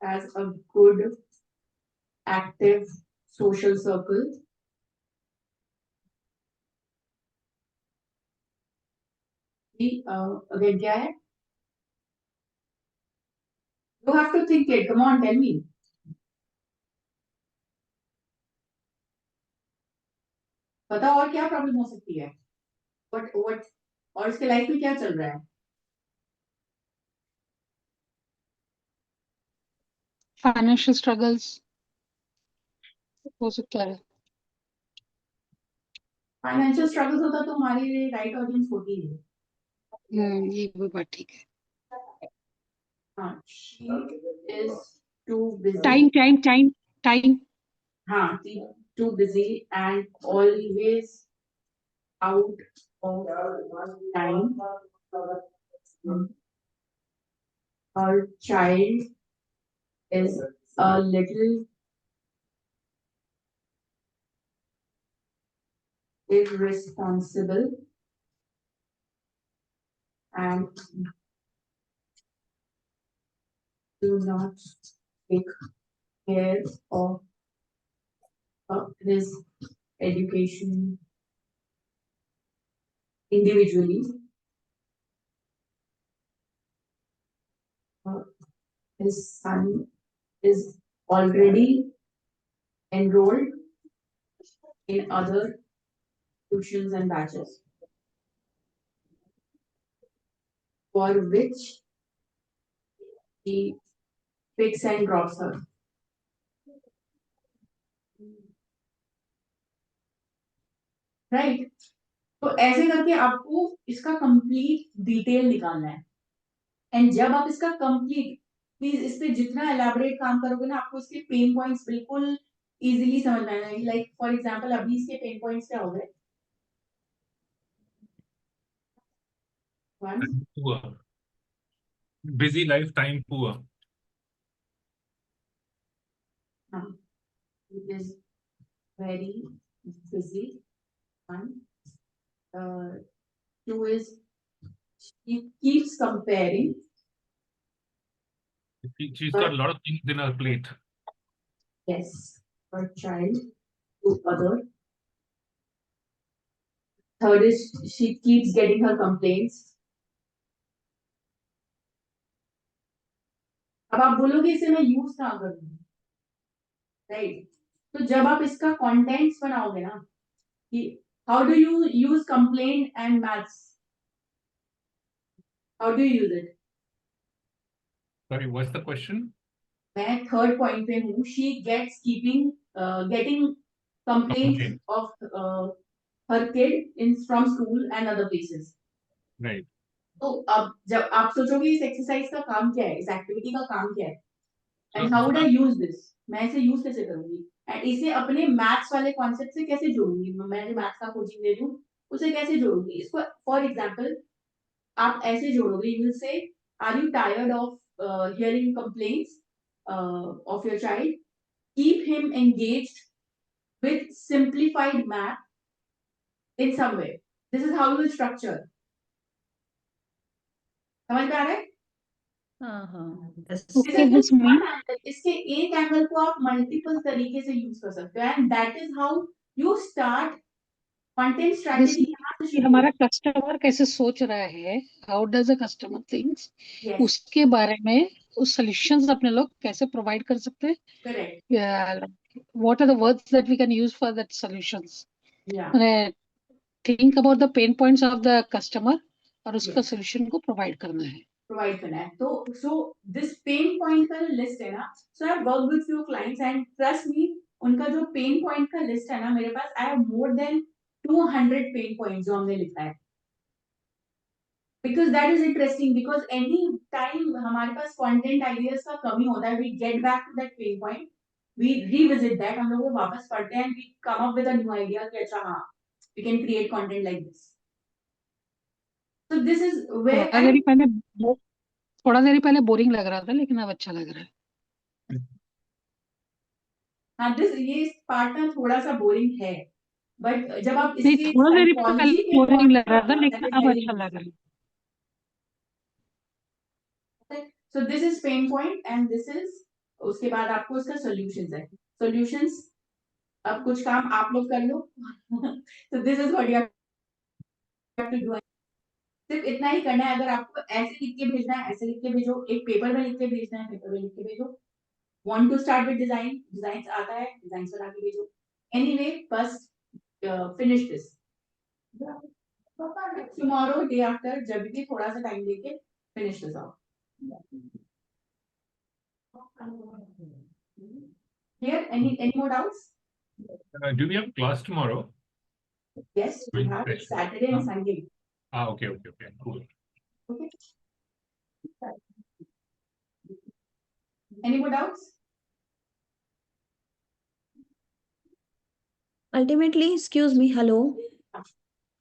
Has a good active social circle. Again क्या है? You have to think it. Come on, tell me. बताओ और क्या प्रॉब्लम हो सकती है? What और इसके लाइफ में क्या चल रहा है? Financial struggles हो सकता है. फाइनेंशियल स्ट्रगल्स होता तो हमारी राइट ऑडियंस होती है. ये भी बात ठीक है. हाँ, she is too busy. Time. हाँ, too busy and always out of time. Our child is a little irresponsible and do not take care of his education individually. His son is already enrolled in other tuitions and batches for which he picks and drops her. Right तो ऐसे करके आपको इसका complete detail निकालना है and जब आप इसका कंप्लीट प्लीज इस पे जितना एलैबोरेट काम करोगे ना आपको इसके पेन पॉइंट्स बिल्कुल इजीली समझ में आएंगे लाइक फॉर एग्जांपल अभी इसके पेन पॉइंट्स क्या हो गए one Poor. Busy life, time poor. it is very busy one two is he keeps comparing She's got a lot of things in her plate. yes her child to other. Third is she keeps getting her complaints. अब आप बोलोगे इसे मैं use कहाँ करूँ right तो जब आप इसका कंटेंट्स बनाओगे ना कि how do you use complaint and maths how do use it Sorry, what's the question? मैं थर्ड पॉइंट पे हूँ she gets keeping getting complaints of her kid in from school and other places Right. तो अब जब आप सोचोगे इस exercise का काम क्या है इस एक्टिविटी का काम क्या है and So, how would I use this मैं इसे यूज कैसे करूंगी एंड इसे अपने मैथ्स वाले कॉन्सेप्ट से कैसे जोड़ूंगी मैं जो मैथ्स का कोचिंग दे रही हूँ उसे कैसे जोड़ूंगी इसको फॉर एग्जांपल आप ऐसे जोड़ोगे you will say are you tired of hearing complaints of your child keep him engaged with simplified math in some way. This is how you will structure. समझ में आ रहा है Okay, this means इसके एक angle को आप multiple तरीके से यूज कर सकते हो and that is how you start content strategy यहाँ से कि शुरू हमारा कस्टमर कैसे सोच रहा है, how does a customer thinks, yes उसके बारे में उस सॉल्यूशंस अपने लोग कैसे प्रोवाइड कर सकते हैं, correct what are the words that we can use for that solutions, yeah think about the pain points of the customer और उसका Yes. सॉल्यूशन को प्रोवाइड करना है. प्रोवाइड करना है तो सो दिस पेन पॉइंट का जो लिस्ट है ना so I work with few clients and trust me उनका जो पेन पॉइंट का लिस्ट है ना मेरे पास I have more than 200 pain points जो हमने लिखा है because that is interesting because any time हमारे पास content ideas का कमी होता है we get back to that pain point we revisit that हम लोग वो वापस पढ़ते हैं and we come up with a new idea कि अच्छा हाँ we can create content like this so this is where थोड़ा देरी पहले बोरिंग लग रहा था लेकिन अब अच्छा लग रहा है. हाँ this ये पार्ट ना थोड़ा सा बोरिंग है बट जब आप नहीं, इसके थोड़ा देरी पहले psychology के बोरिंग लग रहा था that लेकिन is अब very अच्छा लग रहा है. so this is pain point and this is उसके बाद आपको इसका solutions है solutions अब कुछ काम आप लोग कर लो so this is what you have to do सिर्फ इतना ही करना है अगर आपको ऐसे लिख के भेजना है ऐसे लिख के भेजो एक पेपर में लिख के भेजना है पेपर में लिख के भेजो want to start with design design आता है डिजाइन बना के भेजो anyway बस finish this tomorrow day after जब भी थोड़ा सा टाइम लेके finish this off here any more doubts Do we have class tomorrow? yes we have Saturday and Sunday Okay, cool. okay any more doubts Ultimately, excuse me, hello.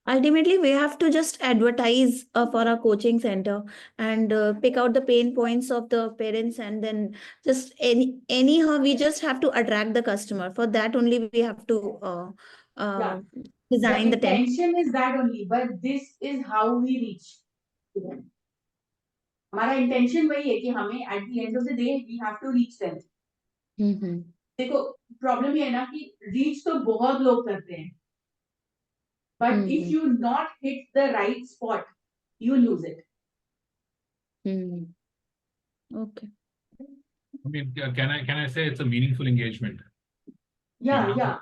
ultimately we have to just advertise for our coaching center and pick out the pain points of the parents, and then just anyhow we just have to attract the customer. For that only we have to Yeah. design The the template. intention is that only, but this is how we reach to them. हमारा intention वही है कि हमें at the end of the day we have to reach them. देखो problem ये है ना कि रीच तो बहुत लोग करते हैं, but if you not hit the right spot, you lose it. Okay. I mean, can I say it's a meaningful engagement? Yeah, You know, yeah.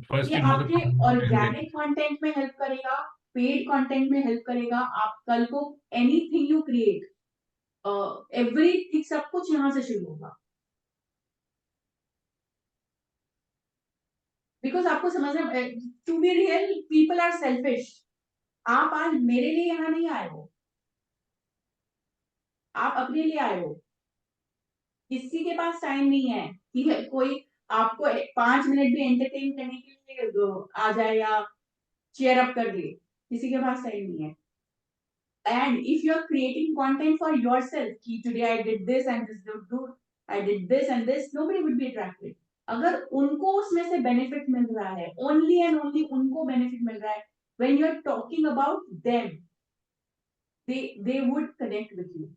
First, ये you know the आपके problem and then- organic content में help करेगा, paid content में help करेगा. आप कल को anything you create, everything सब कुछ यहाँ से शुरू होगा. बिकॉज आपको समझना, to be real people are selfish. आप आज मेरे लिए यहाँ नहीं आए हो, आप अपने लिए आए हो. किसी के पास टाइम नहीं है कि कोई आपको 5 मिनट भी एंटरटेन करने के लिए आ जाए या चेयर अप कर दे. किसी के पास टाइम नहीं है. And if you're creating content for yourself, कि today I did this and this, I did this and this, nobody would be attracted. अगर उनको उसमें से benefit मिल रहा है, only and only उनको benefit मिल रहा है, when you're talking about them, they would connect with you.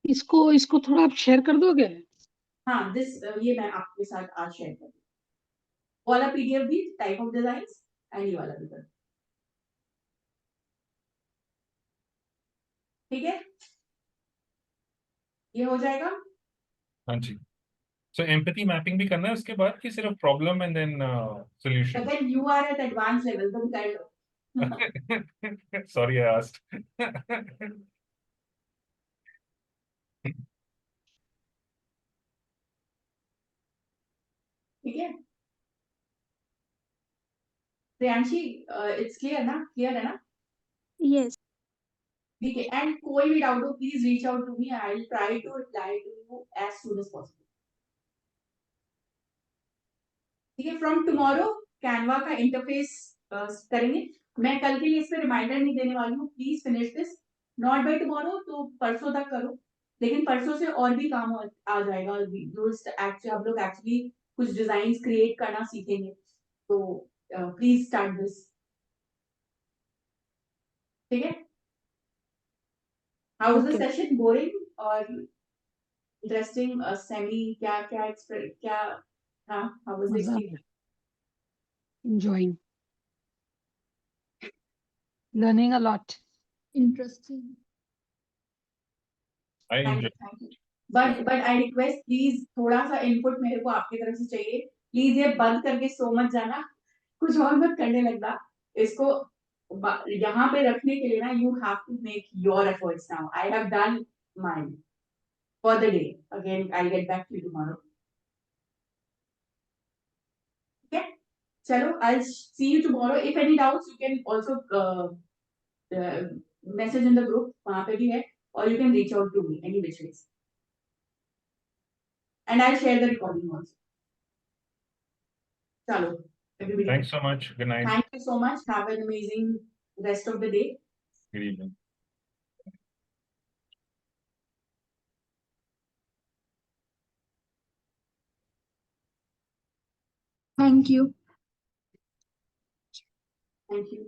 इसको थोड़ा आप शेयर कर दोगे? हाँ, ये मैं आपके साथ आज शेयर करूँ. वाला PDF भी, type of designs, and ये वाला भी कर. ठीक है, ये हो जाएगा. हाँ जी. So empathy mapping भी करना है उसके बाद कि सिर्फ problem and then solution? अगर you are at advanced level, तुम कर लो. Sorry, I asked. ठीक है. प्रियांशी, इट्स क्लियर है ना? Yes. ठीक है. एंड कोई भी डाउट हो please reach out to me, I will try to reply to you as soon as possible. ठीक है. फ्रॉम टुमारो कैनवा का इंटरफेस करेंगे. मैं कल के लिए इस पे रिमाइंडर नहीं देने वाली हूँ. Please finish this not by tomorrow, तो परसों तक करो. लेकिन परसों से और भी काम आ जाएगा. आप लोग एक्चुअली कुछ डिजाइन क्रिएट करना सीखेंगे, तो प्लीज स्टार्ट दिस. ठीक है. How was the session? Boring और इंटरेस्टिंग? सेमी क्या क्या क्या? हाँ, how was the experience? Enjoying, learning a lot. Interesting. I Thank enjoy. you, thank you. But I request please थोड़ा सा इनपुट मेरे को आपकी तरफ से चाहिए. प्लीज ये बंद करके सो मत जाना, कुछ और मत करने लगना. इसको यहाँ पे रखने के लिए ना, you have to make your efforts now. I have done mine for the day. Again, I'll get back to you tomorrow. Okay? चलो, I'll see you tomorrow. If any doubts, you can also message in the group, वहाँ पे भी है, or you can reach out to me any which ways. And I'll share the recording also. Chalo, everybody. Thanks so much. Good night. Thank you so much. Have an amazing rest of the day. Good evening. Thank you. Thank you.